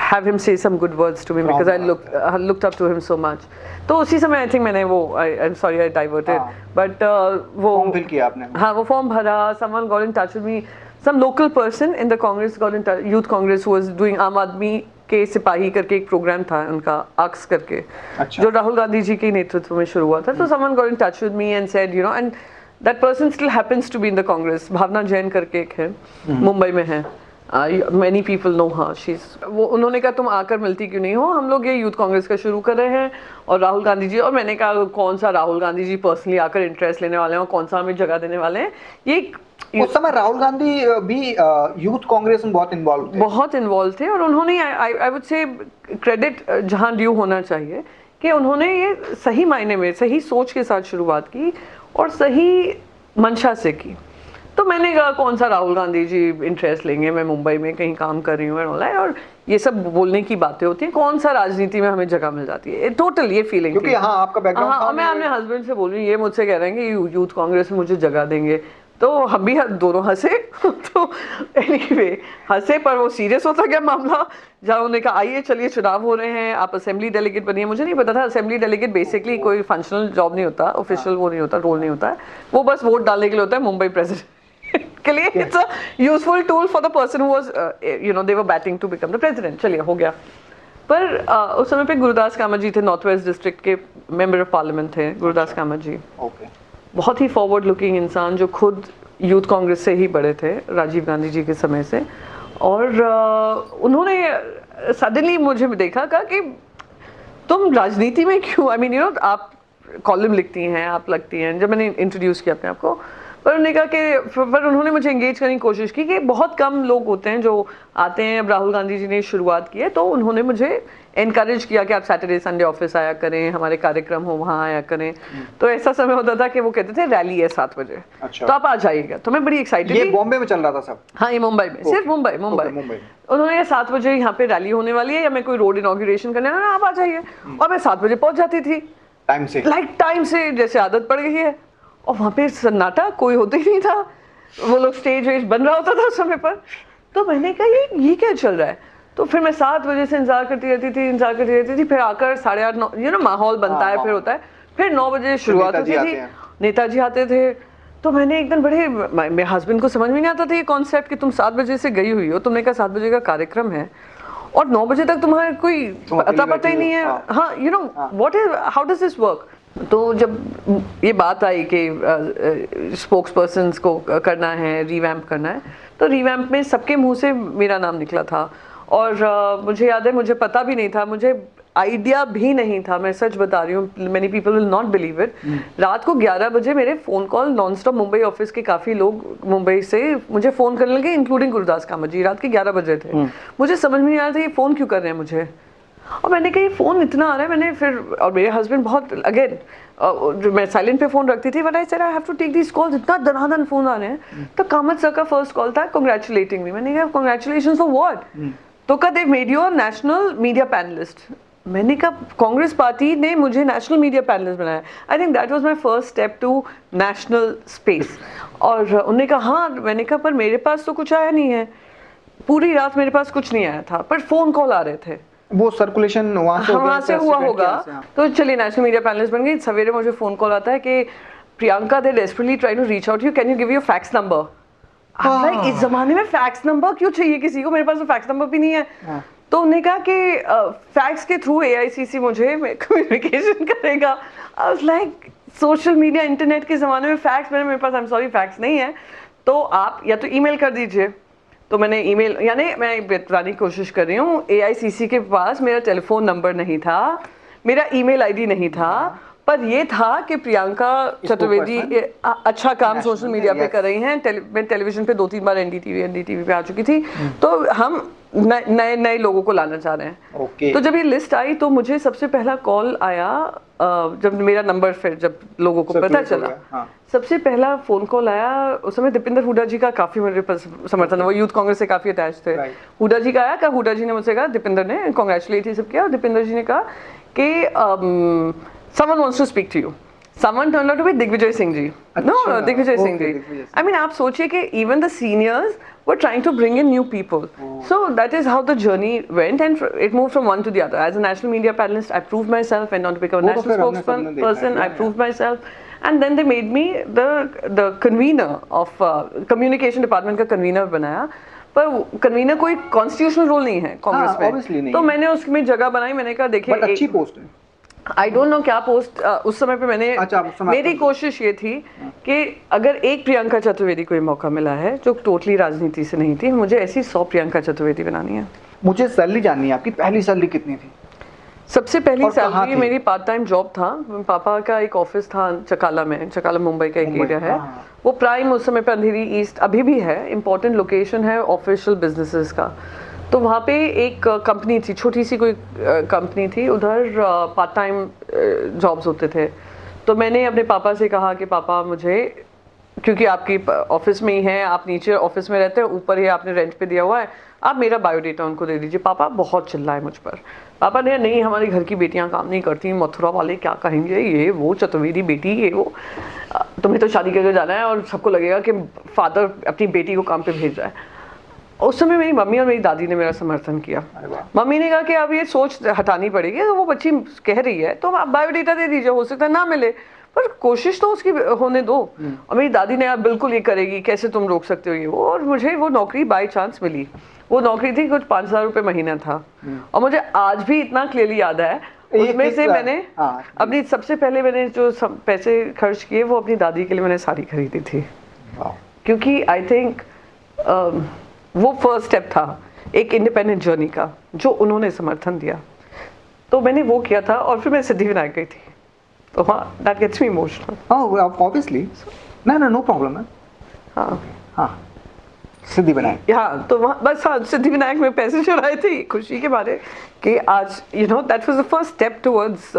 have him say some good words to me because I looked up to him so much. तो उसी समय I think मैंने वो, I'm sorry I diverted, but वो form fill किया आपने. हाँ, वो फॉर्म भरा. someone got in touch with me, some local person in the Congress got in touch, Youth Congress who was doing आम आदमी के सिपाही करके एक प्रोग्राम था उनका, आक्स करके, जो राहुल गांधी जी के नेतृत्व में शुरू हुआ था. तो someone got in touch with me and said, you know, and that person still happens to be in the Congress. भावना जैन करके एक है, मुंबई में है. Many people know her. वो उन्होंने कहा तुम आकर मिलती क्यों नहीं हो, हम लोग ये यूथ कांग्रेस का शुरू कर रहे हैं और राहुल गांधी जी. और मैंने कहा कौन सा राहुल गांधी जी पर्सनली आकर इंटरेस्ट लेने वाले हैं और कौन सा हमें जगह देने वाले हैं. ये उस समय राहुल गांधी भी यूथ कांग्रेस में बहुत इन्वॉल्व थे और उन्होंने, आई वुड से क्रेडिट जहाँ ड्यू होना चाहिए कि उन्होंने ये सही मायने में सही सोच के साथ शुरुआत की और सही मंशा से की. तो मैंने कहा कौन सा राहुल गांधी जी इंटरेस्ट लेंगे, मैं मुंबई में कहीं काम कर रही हूँ और ये सब बोलने की बातें होती हैं, कौन सा राजनीति में हमें जगह मिल जाती है. टोटल ये फीलिंग क्योंकि हाँ, आपका बैकग्राउंड. हाँ, मैं अपने हस्बैंड से बोल रही हूँ, ये मुझसे कह रहे हैं कि यूथ कांग्रेस में मुझे जगह देंगे. तो हम भी दोनों हंसे. तो एनीवे हंसे, पर वो सीरियस होता गया मामला. जहाँ उन्होंने कहा आइए चलिए चुनाव हो रहे हैं, आप असेंबली डेलीगेट बनिए. मुझे नहीं पता था असेंबली डेलीगेट बेसिकली कोई फंक्शनल जॉब नहीं होता, ऑफिशियल वो नहीं होता, रोल नहीं होता है. वो बस वोट डालने के लिए होता है मुंबई प्रेसिडेंट के लिए. It's a useful tool for the person who was, you know, they were batting to become the president. चलिए हो गया. पर उस समय पे गुरुदास कामत जी थे, नॉर्थ वेस्ट डिस्ट्रिक्ट के मेंबर ऑफ पार्लियामेंट थे गुरुदास कामत जी. बहुत ही फॉरवर्ड लुकिंग इंसान जो खुद यूथ कांग्रेस से ही बड़े थे राजीव गांधी जी के समय से. और उन्होंने सडनली मुझे देखा कहा कि तुम राजनीति में क्यों, आई मीन यू नो, आप कॉलम लिखती हैं, आप लगती हैं. जब मैंने इंट्रोड्यूस किया अपने आप को, पर उन्होंने कहा कि, पर उन्होंने मुझे एंगेज करने की कोशिश की कि बहुत कम लोग होते हैं जो आते हैं. अब राहुल गांधी जी ने शुरुआत की है, तो उन्होंने मुझे एनकरेज किया कि आप सैटरडे संडे ऑफिस आया करें, हमारे कार्यक्रम हो वहाँ आया करें. तो ऐसा समय होता था कि वो कहते थे रैली है 7 बजे, अच्छा, तो आप आ जाइएगा. तो मैं बड़ी एक्साइटेड. ये बॉम्बे में चल रहा था सब? हाँ, ये मुंबई में, सिर्फ मुंबई. उन्होंने 7 बजे यहाँ पे रैली होने वाली है या मैं कोई रोड इनॉग्रेशन करने वाला, आप आ जाइए. और मैं 7 बजे पहुंच जाती थी टाइम से, जैसे आदत पड़ गई है. और वहाँ पे सन्नाटा, कोई होता ही नहीं था. वो लोग स्टेज वेज बन रहा होता था उस समय पर. तो मैंने कहा ये क्या चल रहा है. तो फिर मैं 7 बजे से इंतजार करती रहती थी. फिर आकर 8:30 9, यू नो, माहौल बनता है, फिर होता है. फिर 9 बजे शुरुआत होती थी, नेताजी आते थे. तो मैंने एकदम मेरे हस्बैंड को समझ में नहीं आता था ये कॉन्सेप्ट कि तुम 7 बजे से गई हुई हो, तुमने कहा 7 बजे का कार्यक्रम है और 9 बजे तक तुम्हारा कोई पता ही नहीं है. हाँ, you know what is, how does this work. तो जब ये बात आई कि स्पोक्स पर्सन्स को करना है, रिवैम्प करना है, तो रिवैम्प में सबके मुंह से मेरा नाम निकला था। और मुझे याद है, मुझे पता भी नहीं था, मुझे आइडिया भी नहीं था, मैं सच बता रही हूँ, many people will not believe it. रात को 11 बजे मेरे phone call non stop Mumbai office के काफ़ी लोग मुंबई से मुझे फ़ोन करने लगे, इंक्लूडिंग गुरदास कामत जी। रात के 11 बजे थे। मुझे समझ में नहीं आ रहा था ये फ़ोन क्यों कर रहे हैं मुझे। और मैंने कहा ये फ़ोन इतना आ रहा है, मैंने फिर, और मेरे हस्बैंड बहुत अगेन मैं साइलेंट पे फ़ोन रखती थी, but I said I have to take this calls, इतना दनादन फ़ोन आ रहे हैं। तो कामत सर का फर्स्ट कॉल था कॉन्ग्रेचुलेटिंग मी। मैंने कहा कॉन्ग्रेचुलेशन फॉर व्हाट? तो कहा they made you national media panelist. मैंने कहा कांग्रेस पार्टी ने मुझे नेशनल मीडिया पैनलिस्ट बनाया। I think that was my first step to national space. और उन्होंने कहा हाँ। मैंने कहा पर मेरे पास तो कुछ आया नहीं है, पूरी रात मेरे पास कुछ नहीं आया था, पर फ़ोन कॉल आ रहे थे। वो सर्कुलेशन वहाँ से हुआ होगा। तो चलिए नेशनल मीडिया पैनलिस्ट बन गई। सवेरे मुझे फ़ोन कॉल आता है कि Priyanka they desperately try to reach out you, can you give your fax number? इस जमाने में फैक्स नंबर क्यों चाहिए किसी को? मेरे पास तो फैक्स नंबर भी नहीं है। तो उन्होंने कहा कि फैक्स के थ्रू AICC मुझे कम्युनिकेशन करेगा। I was like social media internet के ज़माने में फैक्स, मेरे पास आई एम सॉरी फैक्स नहीं है, तो आप या तो ईमेल कर दीजिए। तो मैंने ईमेल, यानी मैं बताने की कोशिश कर रही हूँ, AICC के पास मेरा टेलीफोन नंबर नहीं था, मेरा ईमेल ID नहीं था, पर ये था कि प्रियंका चतुर्वेदी अच्छा काम सोशल मीडिया पे कर रही हैं। मैं टेलीविजन पे 2-3 बार NDTV पे आ चुकी थी। तो हम नए लोगों को लाना चाह रहे हैं। तो जब ये लिस्ट आई तो मुझे सबसे पहला कॉल आया, जब मेरा नंबर फिर जब लोगों को पता चला, सबसे पहला फ़ोन कॉल आया। उस समय दीपेंद्र हुडा जी का काफ़ी मेरे पास समर्थन, वो यूथ कांग्रेस से काफ़ी अटैच थे। हुडा जी का आया, हुडा जी ने मुझसे कहा, दीपेंद्र ने कॉन्ग्रेचुलेट ही सब किया, और दीपेंद्र जी ने कहा कि someone wants to speak to you. Someone turned out to be Digvijay Singh ji. No, Digvijay Singh ji. I mean, आप सोचिए कि even the seniors were trying to bring in new people. So that is how the journey went, and it moved from one to the other. As a national media panelist, I proved myself. Went on to become a national spokesperson. I proved myself, and then they made me the convener of communication department का convener बनाया। पर convener कोई constitutional role नहीं है कांग्रेस में, तो मैंने उसमें जगह बनाई। मैंने कहा देखिए, अच्छी पोस्ट है, आई डोंट नो क्या पोस्ट उस समय पे मैंने, मेरी कोशिश ये थी कि अगर एक प्रियंका चतुर्वेदी को मौका मिला है जो टोटली राजनीति से नहीं थी, मुझे ऐसी 100 प्रियंका चतुर्वेदी बनानी है। मुझे सैलरी जाननी है, आपकी पहली सैलरी कितनी थी? सबसे पहली सैलरी मेरी पार्ट टाइम जॉब था। पापा का एक ऑफिस था चकाला में, चकाला मुंबई का एक एरिया है, वो प्राइम उस समय पे अंधेरी ईस्ट अभी भी है, इम्पोर्टेंट लोकेशन है ऑफिशियल बिजनेसेस का। तो वहाँ पे एक कंपनी थी, छोटी सी कोई कंपनी थी, उधर पार्ट टाइम जॉब्स होते थे। तो मैंने अपने पापा से कहा कि पापा मुझे, क्योंकि आपकी ऑफिस में ही है, आप नीचे ऑफिस में रहते हैं, ऊपर ही आपने रेंट पे दिया हुआ है, आप मेरा बायोडेटा उनको दे दीजिए। पापा बहुत चिल्लाए मुझ पर। पापा ने नहीं, हमारे घर की बेटियां काम नहीं करती, मथुरा वाले क्या कहेंगे, ये वो चतुर्वेदी बेटी, ये वो, तुम्हें तो शादी करके जाना है और सबको लगेगा कि फादर अपनी बेटी को काम पे भेज रहा है। उस समय मेरी मम्मी और मेरी दादी ने मेरा समर्थन किया। मम्मी ने कहा कि अब ये सोच हटानी पड़ेगी, तो वो बच्ची कह रही है तो आप बायोडेटा दे दीजिए, हो सकता है ना मिले, पर कोशिश तो उसकी होने दो। और मेरी दादी ने, आप बिल्कुल ये करेगी, कैसे तुम रोक सकते हो ये वो। और मुझे वो नौकरी बाय चांस मिली। वो नौकरी थी, कुछ 5,000 रुपये महीना था, और मुझे आज भी इतना क्लियरली याद है। उसमें से मैंने अपनी सबसे पहले मैंने जो पैसे खर्च किए वो अपनी दादी के लिए मैंने साड़ी खरीदी थी, क्योंकि आई थिंक वो फर्स्ट स्टेप था एक इंडिपेंडेंट जर्नी का, जो उन्होंने समर्थन दिया। तो मैंने वो किया था, और फिर मैं सिद्धिविनायक गई थी। तो हाँ, that gets me emotional. Obviously, no problem है। हाँ, सिद्धिविनायक, हाँ, तो वहाँ बस, हाँ, सिद्धिविनायक में पैसे चुराए थे खुशी के बारे कि आज that was the first step towards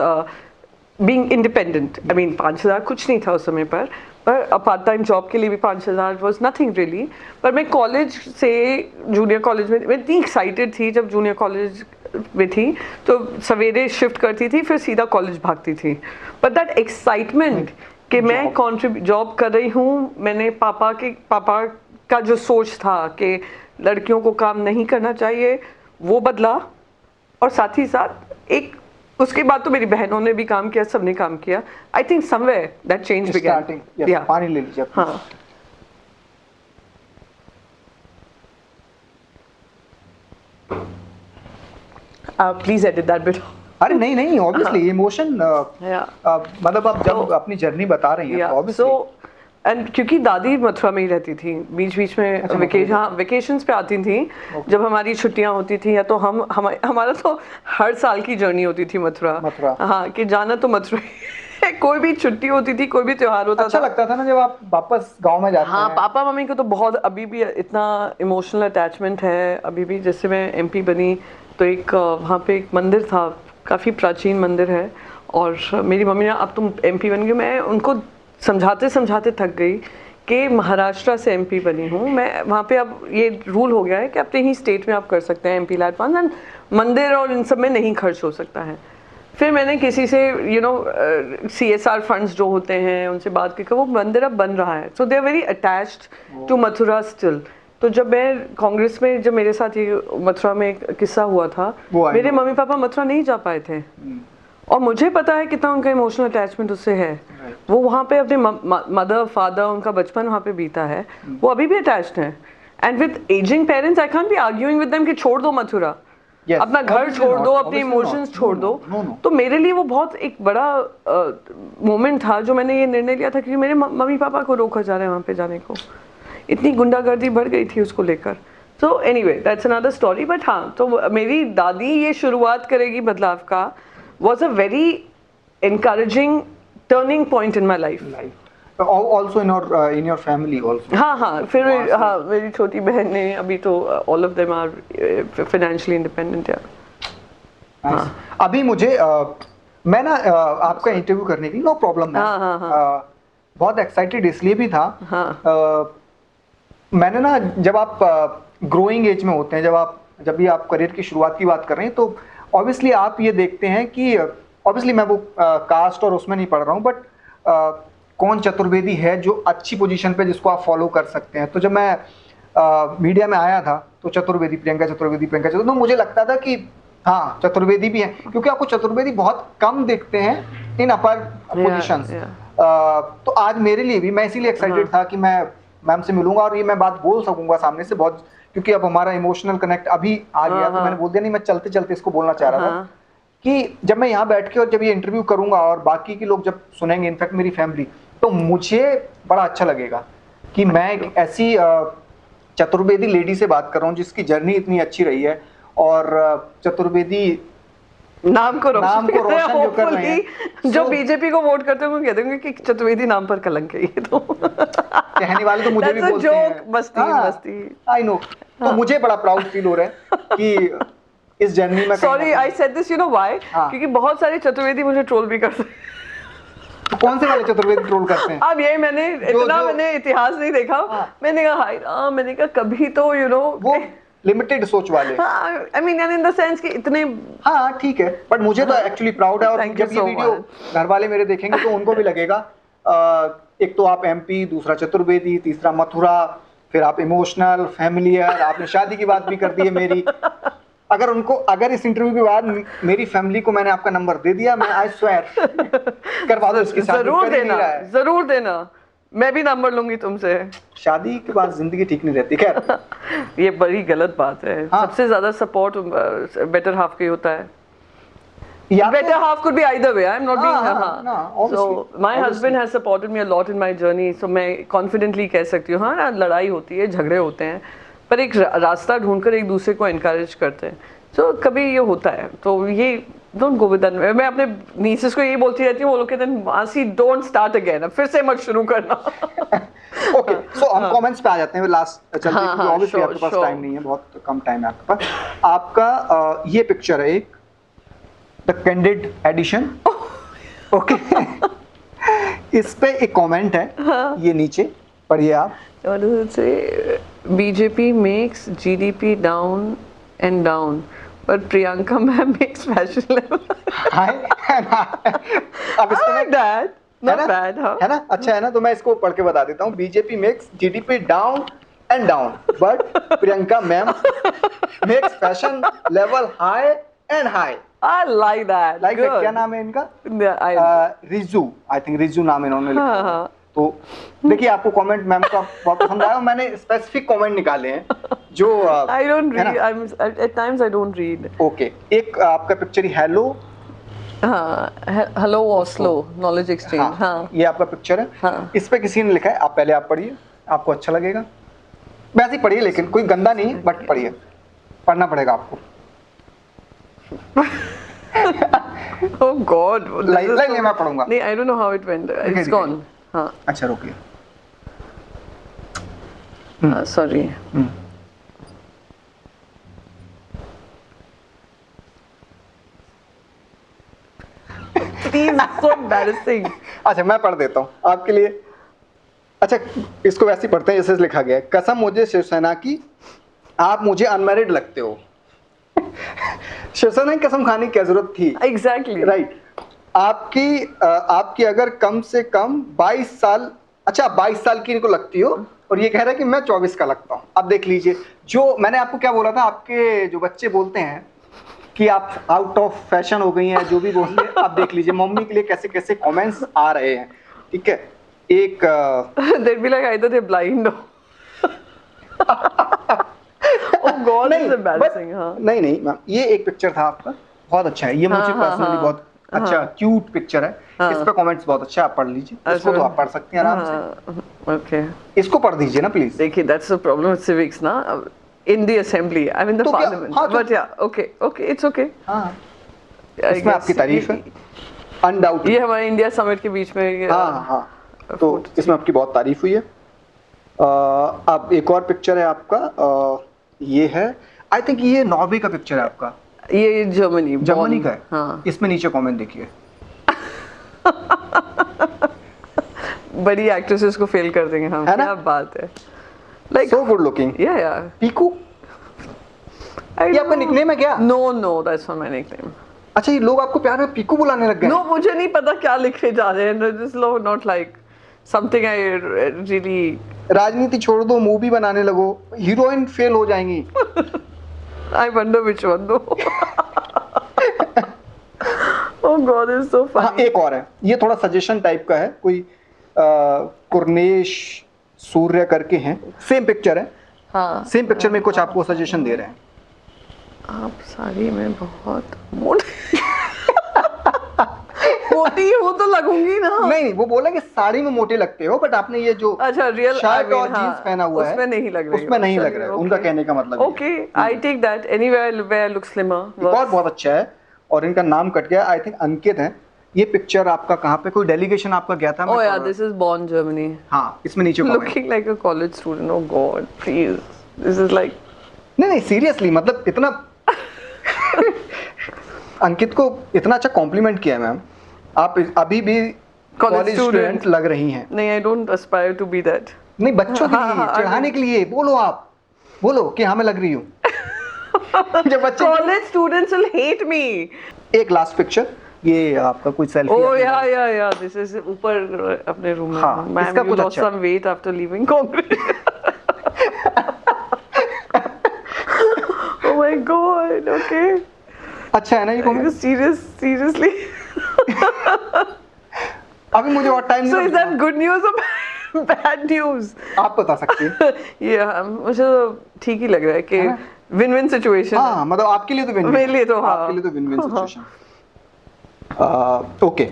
being independent. I mean 5,000 कुछ नहीं था उस समय पर पार्ट टाइम जॉब के लिए भी 5,000 वाज नथिंग रियली। पर मैं कॉलेज से, जूनियर कॉलेज में मैं इतनी एक्साइटेड थी, जब जूनियर कॉलेज में थी तो सवेरे शिफ्ट करती थी, फिर सीधा कॉलेज भागती थी। बट दैट एक्साइटमेंट कि मैं जॉब कर रही हूँ, मैंने पापा का जो सोच था कि लड़कियों को काम नहीं करना चाहिए, वो बदला। और साथ ही साथ एक, उसके बाद तो मेरी बहनों ने भी काम किया, सबने काम किया। I think somewhere that change began. या पानी ले लीजिए। हाँ, प्लीज एडिट दैट बिट। अरे नहीं नहीं, ऑब्वियसली इमोशन, मतलब आप जब अपनी जर्नी बता रही हैं तो ऑब्वियसली। एंड क्योंकि दादी मथुरा में ही रहती थी, बीच बीच में वेकेशंस पे आती थी जब हमारी छुट्टियां होती थी, या तो हमारा तो हर साल की जर्नी होती थी मथुरा। हाँ, कि जाना तो मथुरा कोई भी छुट्टी होती थी, कोई भी त्योहार होता अच्छा लगता था ना जब आप वापस गांव में जाते हाँ, हैं। पापा मम्मी को तो बहुत अभी भी इतना इमोशनल अटैचमेंट है अभी भी। जैसे मैं एमपी बनी तो एक वहाँ पे एक मंदिर था, काफ़ी प्राचीन मंदिर है, और मेरी मम्मी ने अब तुम एमपी बन गई, मैं उनको समझाते समझाते थक गई कि महाराष्ट्र से एमपी बनी हूँ मैं, वहाँ पे अब ये रूल हो गया है कि अपने ही स्टेट में आप कर सकते हैं एमपी लैंड फंड, एंड मंदिर और इन सब में नहीं खर्च हो सकता है। फिर मैंने किसी से CSR फंड्स जो होते हैं उनसे बात की कि वो मंदिर अब बन रहा है, so they are very attached to Mathura still. तो जब मैं कांग्रेस में, जब मेरे साथ ये मथुरा में एक किस्सा हुआ था, मेरे मम्मी पापा मथुरा नहीं जा पाए थे, और मुझे पता है कितना उनका इमोशनल अटैचमेंट उससे है। वो वहाँ पे अपने मदर फादर, उनका बचपन वहाँ पे बीता है, वो अभी भी अटैच्ड हैं। And with ageing parents I can't be arguing with them कि छोड़ दो मथुरा, अपना घर छोड़ दो, अपने इमोशंस छोड़ दो। तो मेरे लिए वो बहुत एक बड़ा मोमेंट था जो मैंने ये निर्णय लिया था, क्योंकि मेरे मम्मी पापा को रोका जा रहा है वहाँ पे जाने को, इतनी गुंडागर्दी बढ़ गई थी उसको लेकर। So anyway that's another story. But हाँ, तो मेरी दादी ये शुरुआत करेगी बदलाव का was a very encouraging turning point in my life. Also in your family also. हाँ, फिर हाँ, मेरी छोटी बहन ने, अभी तो all of them are financially independent, yeah. Nice. अभी मुझे मैं ना आपका इंटरव्यू करने की नो प्रॉब्लम है, बहुत एक्साइटेड इसलिए भी था। मैंने ना, जब आप ग्रोइंग एज में होते हैं, जब भी आप करियर की शुरुआत की बात कर रहे हैं, तो ऑब्वियसली आप ये देखते हैं कि ऑब्वियसली मैं वो कास्ट और उसमें नहीं पढ़ रहा हूँ, बट कौन चतुर्वेदी है जो अच्छी पोजीशन पे जिसको आप फॉलो कर सकते हैं। तो जब मैं मीडिया में आया था तो प्रियंका चतुर्वेदी, तो मुझे लगता था कि हाँ, चतुर्वेदी भी है, क्योंकि आपको चतुर्वेदी बहुत कम देखते हैं इन अपर पोजीशंस। तो आज मेरे लिए भी, मैं इसीलिए एक्साइटेड था कि मैं मैम से मिलूंगा और ये मैं बात बोल सकूंगा सामने से बहुत, क्योंकि अब हमारा इमोशनल कनेक्ट अभी आ गया। तो मैंने बोल दिया, नहीं मैं चलते चलते इसको बोलना चाह रहा था कि जब मैं यहाँ बैठ के और जब ये इंटरव्यू करूंगा और बाकी के लोग जब सुनेंगे, इनफैक्ट मेरी फैमिली, तो मुझे बड़ा अच्छा लगेगा कि मैं एक ऐसी चतुर्वेदी लेडी से बात कर रहा हूँ जिसकी जर्नी इतनी अच्छी रही है, और चतुर्वेदी नाम को रोशन जो कर रहे हैं, जो बीजेपी को वोट करते हैं वो कहते हैं कि चतुर्वेदी नाम पर कलंक है ये। तो कहने वाले तो मुझे भी बोलते हैं, मस्ती आई नो। तो मुझे बड़ा प्राउड फील हो रहा है कि इस जर्नी में, sorry I said this, you know why, क्योंकि बहुत सारे चतुर्वेदी मुझे ट्रोल भी करते हैं। तो कौन से वाले चतुर्वेदी ट्रोल करते हैं? अब ये मैंने इतिहास नहीं देखा। मैंने कहा मैंने कहा कभी तो वो लिमिटेड सोच वाले, I mean in the sense कि इतने, हाँ ठीक है, बट मुझे तो एक्चुअली प्राउड है। और जब ये वीडियो घर वाले मेरे देखेंगे तो उनको भी लगेगा, एक तो आप एमपी, दूसरा चतुर्वेदी, तीसरा मथुरा, फिर आप इमोशनल, फैमिलियर, आपने शादी की बात भी कर दी है मेरी। अगर इस इंटरव्यू के बाद मेरी फैमिली को मैंने आपका नंबर दे दिया, मैं आई स्वेयर करवा दो इसकी शादी। जरूर देना, मैं भी नंबर लूंगी तुमसे। शादी के बाद जिंदगी ठीक नहीं रहती। खैर ये बड़ी गलत बात है। सबसे ज्यादा सपोर्ट बेटर हाफ का होता है। Better half could be either way. I'm not being so my husband has supported me a lot in my journey. So मैं confidently कह सकती हूँ, हाँ लड़ाई होती है, झगड़े होते हैं, पर एक रास्ता ढूंढकर एक दूसरे को encourage करते हैं। तो कभी ये होता है, तो ये don't go with that. मैं अपने nieces को ये बोलती रहती हूँ, वो लोग कहते हैं मासी don't start again, फिर से मत शुरू करना। Okay, so हम comments पे आ जाते हैं लास्ट चलते हैं, क्योंकि obviously आपके पास टाइम नहीं है, बहुत कम टाइम है आपके पास। आपका ये पिक्चर है एक The Candid Edition, ओके। इस पे एक कमेंट है, ये नीचे पढ़िए आप। BJP makes GDP down and down, but Priyanka ma'am makes fashion level. अब इसको that not bad, हाँ, है ना, अच्छा है ना। तो मैं इसको पढ़ के बता देता हूँ। BJP makes GDP down and down, but Priyanka ma'am makes fashion level high and high. I like that. Like that, क्या नाम है इनका? रिजू, आई थिंक रिजू नाम इन्होंने लिखा है। तो देखिए, आपको कमेंट मैम का बहुत पसंद आया। मैंने स्पेसिफिक कमेंट निकाले हैं जो I don't read. At times I don't read. Okay, एक आपका पिक्चर ही हेलो हाँ, हेलो ओस्लो नॉलेज एक्सचेंज। हाँ, हाँ ये आपका पिक्चर है। हाँ। इस पे किसी ने लिखा है, आप पहले आप पढ़िए, आपको अच्छा लगेगा। वैसे ही पढ़िए, लेकिन कोई गंदा नहीं है, बट पढ़िए, पढ़ना पड़ेगा आपको। Oh God, लाइन लाइन मैं पढ़ूंगा। नहीं, I don't know how it went. It's gone. हाँ। अच्छा रुकिए। Sorry. Please, so embarrassing. अच्छा मैं पढ़ देता हूँ आपके लिए। अच्छा इसको वैसे ही पढ़ते हैं जैसे लिखा गया है। कसम मुझे शिवसेना की, आप मुझे अनमैरिड लगते हो। शिवसेना की कसम खाने की क्या जरूरत थी? Exactly. राइट। आपकी अगर कम से कम 22 साल, अच्छा 22 साल की इनको लगती हो, और ये कह रहा है कि मैं 24 का लगता हूँ। अब देख लीजिए, जो मैंने आपको क्या बोला था, आपके जो बच्चे बोलते हैं कि आप आउट ऑफ फैशन हो गई हैं, जो भी बोलते हैं, आप देख लीजिए मम्मी के लिए कैसे कैसे कमेंट्स आ रहे हैं। ठीक है, एक They'd be like either they're blind or oh God, it's embarrassing. हाँ। नहीं नहीं मैम, ये एक पिक्चर था आपका, बहुत अच्छा है ये। मुझे पर्सनली बहुत अच्छा क्यूट पिक्चर है। इस पे कमेंट्स बहुत अच्छा है, आप पढ़ लीजिए। इसको तो आप पढ़ सकती हैं आराम से। Okay. इसको पढ़ दीजिए ना प्लीज। देखिए, that's the problem with civics ना, in the assembly, I mean the तो क्या- parliament. हाँ, तो- But yeah, okay, it's okay. हाँ, I इसमें आपकी guess तारीफ है अनडाउट। ये हमारे इंडिया समिट के बीच में हाँ हाँ, तो इसमें आपकी बहुत तारीफ हुई है। अब एक और पिक्चर है आपका, ये है, आई थिंक ये नॉर्वे का पिक्चर है आपका। ये जर्मनी जर्मनी का है। हाँ। इसमें नीचे कमेंट देखिए। बड़ी एक्ट्रेसेस को फेल कर देंगे हम, है ना? क्या बात है। Like so good looking. या पीकू, ये आपका निकनेम है क्या? No that's not my nickname. अच्छा, ये लोग आपको प्यार में पीकू बुलाने लग गए? नो, मुझे नहीं पता क्या लिखे जा रहे हैं। दिस लोग not like something I really. राजनीति छोड़ दो, मूवी बनाने लगो, हीरोइन फेल हो जाएंगी। आई वंडर व्हिच वन दो। ओह गॉड, इट्स सो हाँ, फनी। एक और है, ये थोड़ा सजेशन टाइप का है, कोई कुर्नेश सूर्य करके हैं, सेम पिक्चर है। हाँ, सेम पिक्चर में कुछ आपको सजेशन दे रहे हैं। आप साड़ी में बहुत मोटी मोटी हो तो लगूंगी ना। नहीं, वो बोला कि साड़ी में मोटे लगते हो, बट आपने ये जो अच्छा रियल शर्ट और जींस पहना हुआ है उसमें नहीं लग रही, उसमें नहीं लग रहा है। उनका कहने का मतलब okay, I take that. Anywhere where look slimmer. बहुत अच्छा है। और इनका नाम कट गया, आई थिंक अंकित है। ये पिक्चर आपका कहाँ पे, कोई डेलीगेशन आपका गया था? ओह या, दिस इज बॉर्न जर्मनी। हाँ, इसमें नीचे comment। Looking like a college student. Oh God please, this is like नहीं सीरियसली, मतलब इतना अंकित को इतना अच्छा कॉम्प्लीमेंट किया है मैम। आप अभी भी कॉलेज स्टूडेंट लग रही हैं। नहीं, I don't aspire to be that. नहीं, बच्चों के लिए चढ़ाने के लिए बोलो, आप बोलो कि हाँ मैं लग रही हूँ। जब बच्चे college students will hate me. एक लास्ट पिक्चर, ये आपका कोई सेल्फी? ओह या दिस इज ऊपर अपने रूम में। हाँ, मैम, इसका यू कुछ लॉस्ट अच्छा। Some weight after leaving Congress. Oh my god, okay. अच्छा है ना ये कमेंट? Seriously? अभी मुझे और टाइम So नहीं। is that good news or bad news? आप बता सकती हैं। ये मुझे तो ठीक ही लग रहा है कि विन विन सिचुएशन। हाँ, मतलब आपके लिए तो विन, मेरे लिए तो हाँ, आपके लिए तो win win situation. Okay,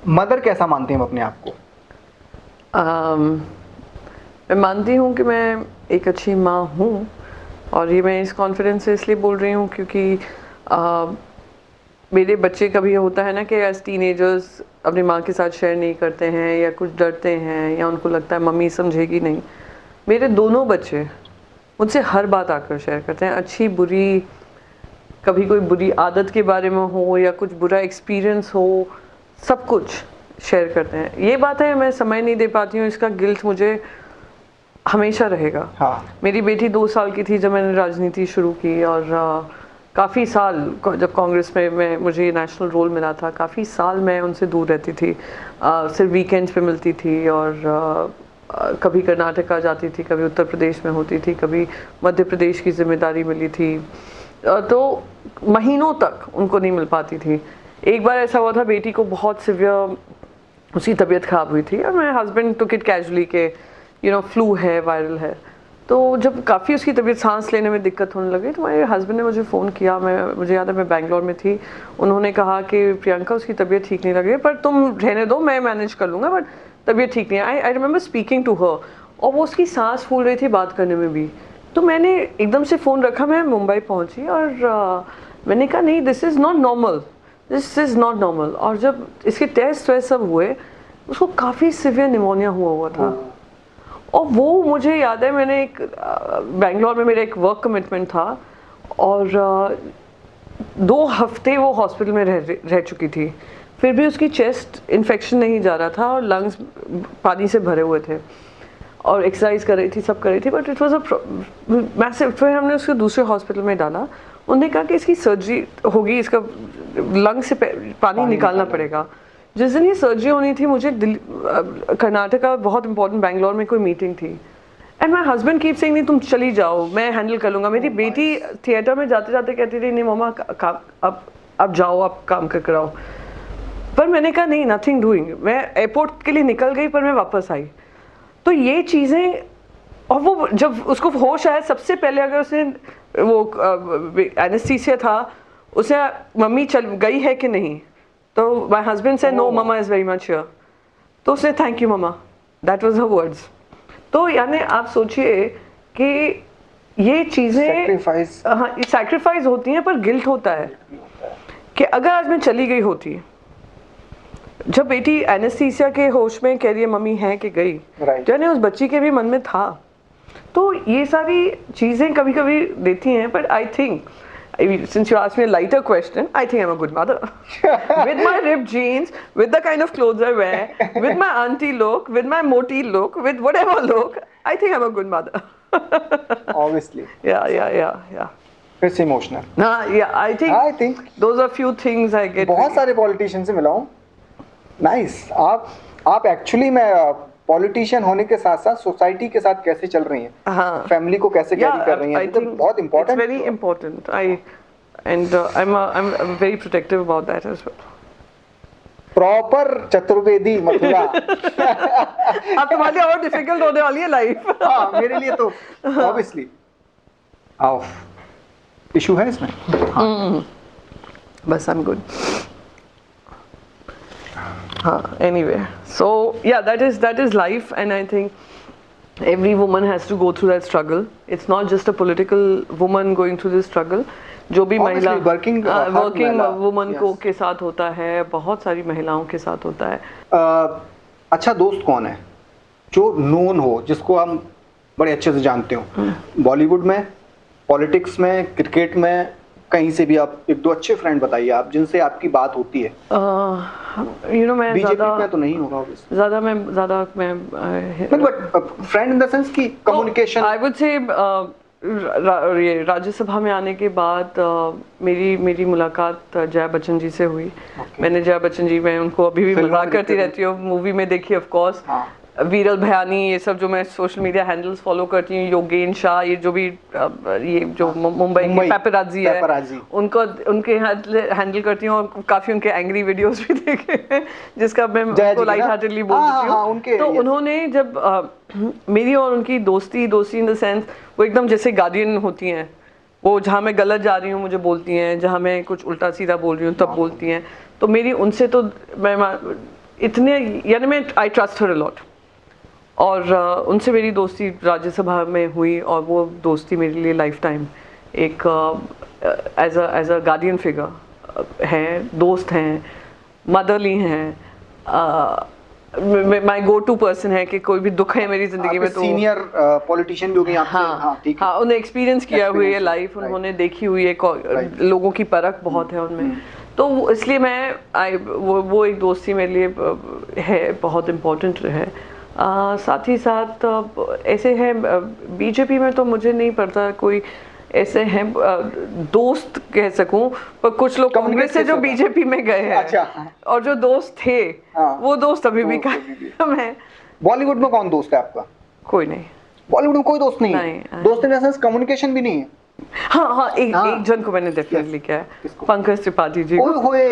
mother कैसा मानते हैं हम अपने आप को? मैं मानती हूँ कि मैं एक अच्छी माँ हूँ, और ये मैं इस कॉन्फिडेंस से इसलिए बोल रही हूँ क्योंकि मेरे बच्चे कभी होता है ना कि एज टीनेजर्स अपनी माँ के साथ शेयर नहीं करते हैं, या कुछ डरते हैं, या उनको लगता है मम्मी समझेगी नहीं। मेरे दोनों बच्चे मुझसे हर बात आकर शेयर करते हैं, अच्छी बुरी, कभी कोई बुरी आदत के बारे में हो या कुछ बुरा एक्सपीरियंस हो, सब कुछ शेयर करते हैं। ये बात है, मैं समय नहीं दे पाती हूँ, इसका गिल्ट मुझे हमेशा रहेगा। हाँ। मेरी बेटी 2 साल की थी जब मैंने राजनीति शुरू की, और काफ़ी साल जब कांग्रेस में मुझे नेशनल रोल मिला था, काफ़ी साल मैं उनसे दूर रहती थी। सिर्फ वीकेंड्स पे मिलती थी, और कभी कर्नाटका जाती थी, कभी उत्तर प्रदेश में होती थी, कभी मध्य प्रदेश की जिम्मेदारी मिली थी, तो महीनों तक उनको नहीं मिल पाती थी। एक बार ऐसा हुआ था, बेटी को बहुत सिवियर उसकी तबीयत ख़राब हुई थी, और मेरे हस्बैंड टुक इट कैजुअली के फ्लू है, वायरल है। तो जब काफ़ी उसकी तबीयत सांस लेने में दिक्कत होने लगी तो मेरे हस्बैंड ने मुझे फ़ोन किया, मुझे याद है मैं बैंगलोर में थी। उन्होंने कहा कि प्रियंका उसकी तबीयत ठीक नहीं लग रही है, पर तुम रहने दो, मैं मैनेज कर लूँगा, बट तबीयत ठीक नहीं है। I remember speaking to her, और वो उसकी सांस फूल रही थी बात करने में भी। तो मैंने एकदम से फ़ोन रखा, मैं मुंबई पहुँची और मैंने कहा नहीं, this is not normal, this is not normal. और जब इसके टेस्ट वेस्ट सब हुए, उसको काफ़ी सिवियर निमोनिया हुआ था। और वो मुझे याद है, मैंने एक बैंगलोर में मेरा एक वर्क कमिटमेंट था और 2 हफ्ते वो हॉस्पिटल में रह चुकी थी, फिर भी उसकी चेस्ट इन्फेक्शन नहीं जा रहा था और लंग्स पानी से भरे हुए थे और एक्सरसाइज कर रही थी, सब कर रही थी, but it was a massive. फिर हमने उसको दूसरे हॉस्पिटल में डाला। उन्होंने कहा कि इसकी सर्जरी होगी, इसका लंग से पानी निकालना पड़ेगा। जिस दिन ये सर्जरी होनी थी, मुझे कर्नाटका बहुत इंपॉर्टेंट बैंगलोर में कोई मीटिंग थी, and my husband keep saying नहीं तुम चली जाओ, मैं हैंडल कर लूँगा। मेरी बेटी थिएटर में जाते जाते कहती थी नहीं मम्मा अब जाओ, आप काम कर कराओ। पर मैंने कहा नहीं, नथिंग डूइंग। मैं एयरपोर्ट के लिए निकल गई, पर मैं वापस आई। तो ये चीज़ें, और वो जब उसको होश आया, सबसे पहले अगर उसने वो एनेस्थीसिया था, उसे मम्मी चल गई है कि नहीं, तो माई हस्बैंड से no mamma is very much here. तो उसने thank you mamma, that was her words. तो यानी आप सोचिए कि ये चीज़ें सैक्रिफाइस होती हैं, पर गिल्ट होता है कि अगर आज मैं चली गई होती, जब बेटी एनेस्थीसिया के होश में कह रही है मम्मी है कि गई, तो यानी उस बच्ची के भी मन में था। तो ये सारी चीज़ें कभी कभी देती हैं, but I think since you asked me a lighter question, I think I'm a good mother. With my ripped jeans, with the kind of clothes I wear, with my auntie look, with my moti look, with whatever look, I think I'm a good mother. Obviously. Yeah. फिर से emotional. Yeah, I think those are few things I get. बहुत सारे politician से मिला हूँ। Nice. आप actually मैं politician होने के साथ साथ सोसाइटी के साथ कैसे चल रही हैं, हाँ, फैमिली को कैसे कैरी कर रही हैं, तो बहुत important, very important. I'm very protective about that as well. Proper Chaturvedi Mathura. अब तुम्हारे लिए और डिफिकल्ट होने वाली है लाइफ। हाँ, मेरे लिए तो ऑब्वियसली। आओ, इशू है इसमें? हाँ। बस I'm good. Anyway, so yeah, that is life, and I think every woman has to go through that struggle. It's not just a political woman going through this struggle. जो भी महिला working woman को के साथ होता है, बहुत सारी महिलाओं के साथ होता है। अच्छा दोस्त कौन है जो नोन हो, जिसको हम बड़े अच्छे से जानते हो, बॉलीवुड में, पॉलिटिक्स में, क्रिकेट में, कहीं से भी? आप एक दो अच्छे फ्रेंड बताइए आप जिनसे आपकी बात होती है। मैं बीजेपी में तो नहीं होगा ज़्यादा but friend in the sense की communication. I would say Rajya Sabha में आने के बाद मेरी मुलाकात जया बच्चन जी से हुई। मैंने जया बच्चन जी, मैं उनको अभी भी मजाक करती रहती हूँ, मूवी में देखी ऑफ कोर्स, वीरल भयानी, ये सब जो मैं सोशल मीडिया हैंडल्स फॉलो करती हूँ, योगेन शाह, ये जो भी ये जो मुंबई के पेपराजी है, उनके हैंडल करती हूँ, और काफ़ी उनके एंग्री वीडियोस भी देखे हैं, जिसका मैं उनको लाइट हार्टेडली बोल देती हूँ। तो उन्होंने जब मेरी और उनकी दोस्ती इन द सेंस, वो एकदम जैसे गार्डियन होती हैं। वो जहाँ मैं गलत जा रही हूँ मुझे बोलती हैं, जहाँ मैं कुछ उल्टा सीधा बोल रही हूँ तब बोलती हैं। तो मेरी उनसे तो मैं इतने, यानी मैं I trust her a lot, और उनसे मेरी दोस्ती राज्यसभा में हुई, और वो दोस्ती मेरे लिए लाइफ टाइम एक एज अ गार्डियन फिगर हैं, दोस्त हैं, मदरली हैं, माय गो टू पर्सन है कि कोई भी दुख है मेरी जिंदगी में तो सीनियर पॉलिटिशियन भी हो गए आपसे। हाँ, उन्हें एक्सपीरियंस किया हुई है लाइफ, उन्होंने देखी हुई है, लोगों की परख बहुत है उनमें, तो इसलिए मैं वो एक दोस्ती मेरे लिए है, बहुत इम्पोर्टेंट है। साथ ही साथ ऐसे हैं बीजेपी में, तो मुझे नहीं पता कोई ऐसे हैं दोस्त कह सकूं, पर कुछ लोग कांग्रेस से जो बीजेपी में गए हैं। अच्छा। और जो दोस्त थे, वो दोस्त अभी भी कायम है। बॉलीवुड में कौन दोस्त है आपका? कोई नहीं। बॉलीवुड में कोई दोस्त नहीं है? दोस्त इन द सेंस कम्युनिकेशन भी नहीं है? हाँ, एक जन को मैंने डेफिनेटली किया है, पंकज त्रिपाठी जी को। ओए होए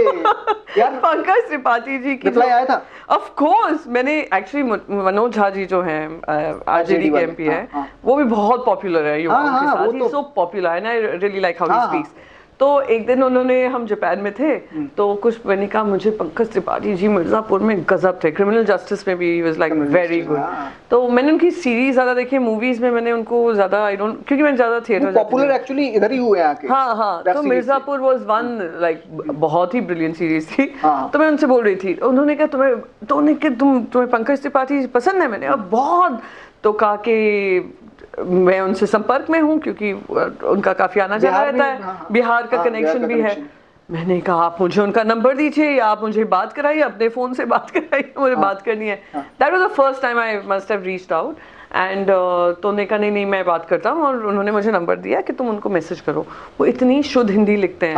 यार, पंकज त्रिपाठी जी की रिप्लाई आया था? ऑफ कोर्स, मैंने एक्चुअली मनोज झा जी जो हैं आरजेडी के एमपी हैं, वो भी बहुत पॉपुलर है युवाओं के साथ, he so popular and I really like how he speaks. तो एक दिन उन्होंने, हम जापान में थे, तो कुछ मैंने कहा मुझे पंकज त्रिपाठी जी मिर्जापुर में गजब थे, क्रिमिनल जस्टिस में भी he was like very good. तो मैंने उनकी सीरीज ज्यादा देखी, मूवीज में मैंने उनको ज्यादा आई डोंट, क्योंकि मैं ज्यादा थिएटर पॉपुलर एक्चुअली इधर ही हुए आके। हाँ, तो मिर्जापुर वाज वन लाइक बहुत ही ब्रिलियंट सीरीज थी। तो मैं उनसे बोल रही थी, उन्होंने कहा तुम्हें पंकज त्रिपाठी पसंद है? मैंने अब बहुत, तो कहा कि मैं उनसे संपर्क में हूँ क्योंकि उनका काफी आना जाना रहता है, बिहार का कनेक्शन भी है। मैंने कहा आप मुझे उनका नंबर दीजिए या आप मुझे बात कराइए, अपने फोन से बात कराइए, मुझे बात करनी है। That was the first time I must have reached out and तो उन्होंने कहा नहीं मैं बात करता हूँ, और उन्होंने मुझे नंबर दिया कि तुम उनको मैसेज करो। वो इतनी शुद्ध हिंदी लिखते हैं,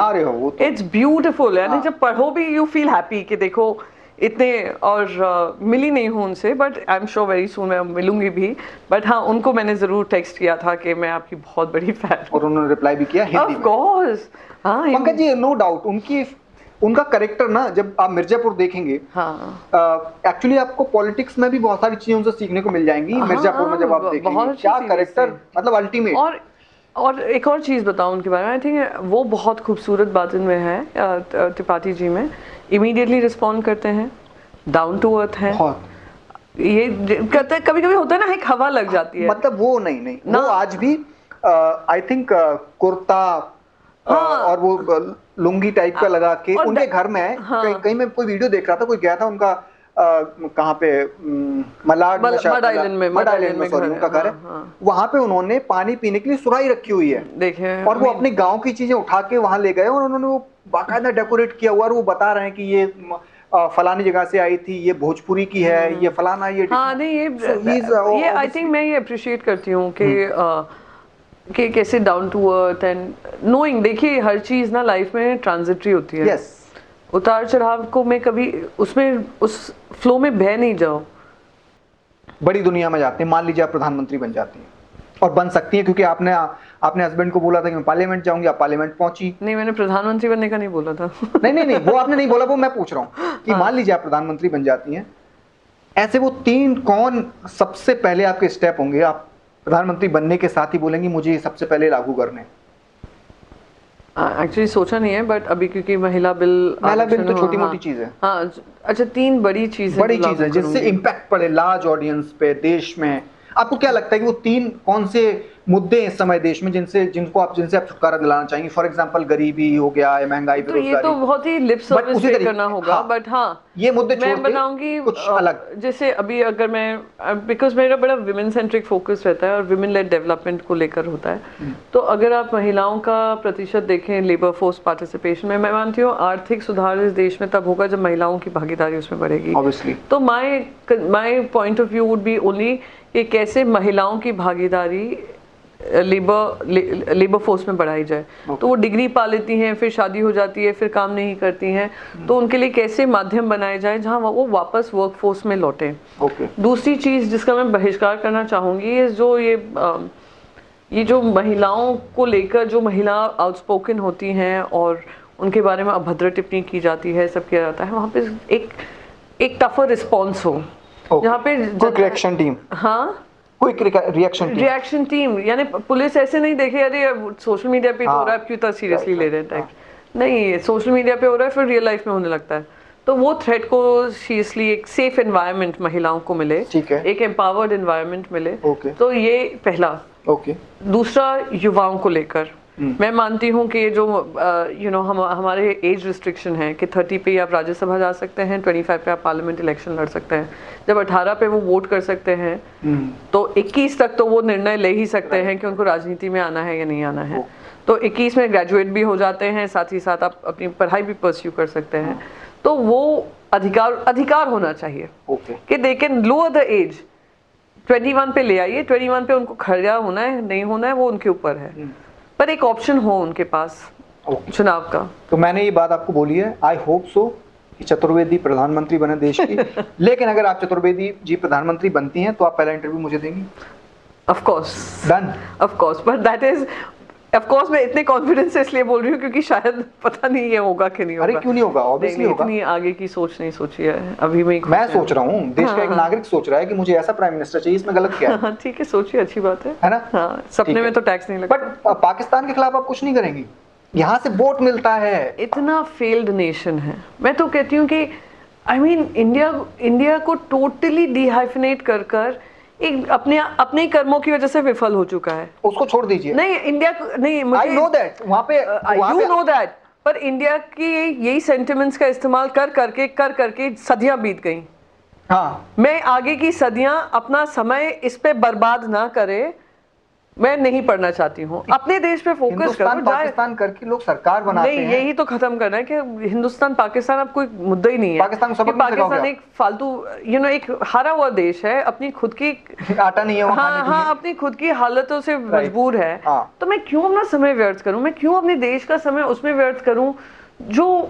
इट्स ब्यूटीफुल, यानी जब पढ़ो भी यू फील हैप्पी कि देखो इतने, और मिली नहीं हूँ उनसे, but I am sure very soon मैं मिलूंगी भी। बट हाँ, उनको मैंने जरूर टेक्स्ट किया था कि मैं आपकी बहुत बड़ी फैन, और उन्होंने रिप्लाई भी किया हिंदी में। Of course. हाँ पंकज जी, नो डाउट उनका कैरेक्टर ना, जब आप मिर्जापुर देखेंगे, एक्चुअली आपको पॉलिटिक्स में भी बहुत सारी चीजें उनसे सीखने को मिल जाएंगी। मिर्जापुर में जब आप देखेंगे क्या कैरेक्टर, मतलब अल्टीमेट। और एक और चीज बताऊं उनके बारे में, आई थिंक वो बहुत खूबसूरत बात इनमें है, त्रिपाठी जी में, इमीडिएटली रिस्पॉन्ड करते हैं, डाउन टू अर्थ है। ये कहते हैं, कभी कभी होता है ना, एक हवा लग जाती है, मतलब वो नहीं वो आज भी आई थिंक कुर्ता और वो लुंगी टाइप का लगा के उनके घर में है। कहीं मैं कोई वीडियो देख रहा था, कोई गया था उनका कहाँ पे, मड आइलैंड में सॉरी उनका घर है, वहां पे उन्होंने पानी पीने के लिए सुराही रखी हुई है, देखे, और वो अपने गांव की चीजें उठा के वहां ले गए, और उन्होंने वो बाकायदा डेकोरेट किया हुआ, और वो बता रहे हैं कि ये फलानी जगह से आई थी, ये भोजपुरी की है, ये फलाना, ये हाँ नहीं ये आई थिंक मैं ये अप्रिशिएट करती हूँ कि कैसे down to earth and knowing. देखिए हर चीज ना लाइफ में ट्रांजिटरी होती है, उतार चढ़ाव को मैं कभी उसमें उस फ्लो में बह नहीं जाओ। बड़ी दुनिया में जाते हैं, मान लीजिए आप प्रधानमंत्री बन जाती हैं, और बन सकती हैं क्योंकि आपने हस्बैंड को बोला था कि मैं पार्लियामेंट जाऊंगी, आप पार्लियामेंट पहुंची। नहीं, मैंने प्रधानमंत्री बनने का नहीं बोला था। नहीं वो आपने नहीं बोला, वो मैं पूछ रहा हूँ कि मान लीजिए आप प्रधानमंत्री बन जाती हैं, ऐसे वो 3 कौन सबसे पहले आपके स्टेप होंगे, आप प्रधानमंत्री बनने के साथ ही बोलेंगी मुझे ये सबसे पहले लागू करने? एक्चुअली सोचा नहीं है, बट अभी क्योंकि महिला बिल तो छोटी मोटी चीज है। हाँ, अच्छा 3 बड़ी चीजें जिससे इम्पैक्ट पड़े लार्ज ऑडियंस पे, देश में। आपको क्या लगता है कि वो 3 कौन से मुद्दे इस समय देश में जिनसे आप छुटकारा दिलाना चाहेंगे? फॉर एग्जांपल गरीबी हो गया, महंगाई, बेरोजगारी। ये तो बहुत ही लिप सर्विस पे करना होगा, बट हाँ ये मुद्दे मैं बनाऊंगी कुछ अलग। जैसे अभी अगर मैं, बिकॉज मेरा बड़ा विमेन सेंट्रिक फोकस रहता है और विमेन लेड डेवलपमेंट को लेकर होता है, तो अगर आप महिलाओं का प्रतिशत देखें लेबर फोर्स पार्टिसिपेशन में, मैं मानती हूँ आर्थिक सुधार इस देश में तब होगा जब महिलाओं की भागीदारी उसमें बढ़ेगी, ऑब्वियसली। तो my point of view would be only कि कैसे महिलाओं की भागीदारी लेबर फोर्स में बढ़ाई जाए। तो वो डिग्री पा लेती हैं, फिर शादी हो जाती है, फिर काम नहीं करती हैं, तो उनके लिए कैसे माध्यम बनाए जाए जहां वो वापस वर्क फोर्स में लौटें। दूसरी चीज जिसका मैं बहिष्कार करना चाहूंगी, ये जो महिलाओं को लेकर जो महिला आउटस्पोकन होती हैं और उनके बारे में अभद्र टिप्पणी की जाती है, सब किया जाता है, वहाँ पे एक टफर रिस्पॉन्स हो, जहाँ पे रिएक्शन टीम, हाँ कोई रिएक्शन टीम, यानी पुलिस ऐसे नहीं देखे अरे सोशल मीडिया पे तो हो रहा है क्यों इतना सीरियसली ले रहे हैं टाइप, नहीं, सोशल मीडिया पे हो रहा है फिर रियल लाइफ में होने लगता है। तो वो थ्रेट को सीरियसली एक सेफ एनवायरनमेंट महिलाओं को मिले, एक एम्पावर्ड एनवायरनमेंट मिले, तो ये पहला। दूसरा, युवाओं को लेकर मैं मानती हूँ कि जो हमारे एज रिस्ट्रिक्शन है कि 30 पे आप राज्यसभा जा सकते हैं, 25 पे आप पार्लियामेंट इलेक्शन लड़ सकते हैं, जब 18 पे वो वोट कर सकते हैं तो 21 तक तो वो निर्णय ले ही सकते हैं कि उनको राजनीति में आना है या नहीं आना है। तो 21 में ग्रेजुएट भी हो जाते हैं, साथ ही साथ आप अपनी पढ़ाई भी परस्यू कर सकते हैं। तो वो अधिकार होना चाहिए कि they can lower the age, 21 पे ले आइए, 21 पे उनको खड़ा होना है नहीं होना है वो उनके ऊपर है, पर एक ऑप्शन हो उनके पास चुनाव का। तो मैंने ये बात आपको बोली है, आई होप सो कि चतुर्वेदी प्रधानमंत्री बने देश की। लेकिन अगर आप चतुर्वेदी जी प्रधानमंत्री बनती हैं तो आप पहला इंटरव्यू मुझे देंगी? Of course, done, of course, but that is of course मैं इतने कॉन्फिडेंस से इसलिए बोल रही हूँ क्योंकि शायद पता नहीं ये होगा कि नहीं होगा। अरे क्यों नहीं होगा, ऑब्वियसली होगा। इतनी आगे की सोच नहीं सोची है अभी। मैं सोच रहा हूँ, देश का एक नागरिक सोच रहा है कि मुझे ऐसा प्राइम मिनिस्टर चाहिए, इसमें गलत क्या है? ठीक है, सोचिए, अच्छी बात है ना? हाँ, सपने में तो टैक्स नहीं लगता। बट पाकिस्तान के खिलाफ आप कुछ नहीं करेंगी, यहाँ से वोट मिलता है। इतना फेल्ड नेशन है। मैं तो कहती हूँ कि आई मीन इंडिया को टोटली डिहाइफिनेट कर कर एक अपने कर्मों की वजह से विफल हो चुका है। उसको छोड़ दीजिए। नहीं, इंडिया नहीं, मुझे आई नो दैट, वहाँ पे यू नो दैट, पर इंडिया की यही सेंटिमेंट्स का इस्तेमाल कर करके सदियां बीत गई। हाँ, मैं आगे की सदियां अपना समय इस पे बर्बाद ना करे, मैं नहीं पढ़ना चाहती हूँ। अपने देश पे फोकस हिंदुस्तान करो। पाकिस्तान करके लोग सरकार बनाते हैं। नहीं, यही तो खत्म करना है कि हिंदुस्तान पाकिस्तान अब कोई मुद्दा ही नहीं है। पाकिस्तान को सबक नहीं सिखाओगे पाकिस्तान एक फालतू एक हारा हुआ देश है, अपनी खुद की आटा नहीं है वहाँ खाने के लिए। हाँ, अपनी खुद की हालतों से मजबूर है। हाँ। तो मैं क्यों अपना समय व्यर्थ करूं? मैं क्यों अपने देश का समय उसमें व्यर्थ करूं जो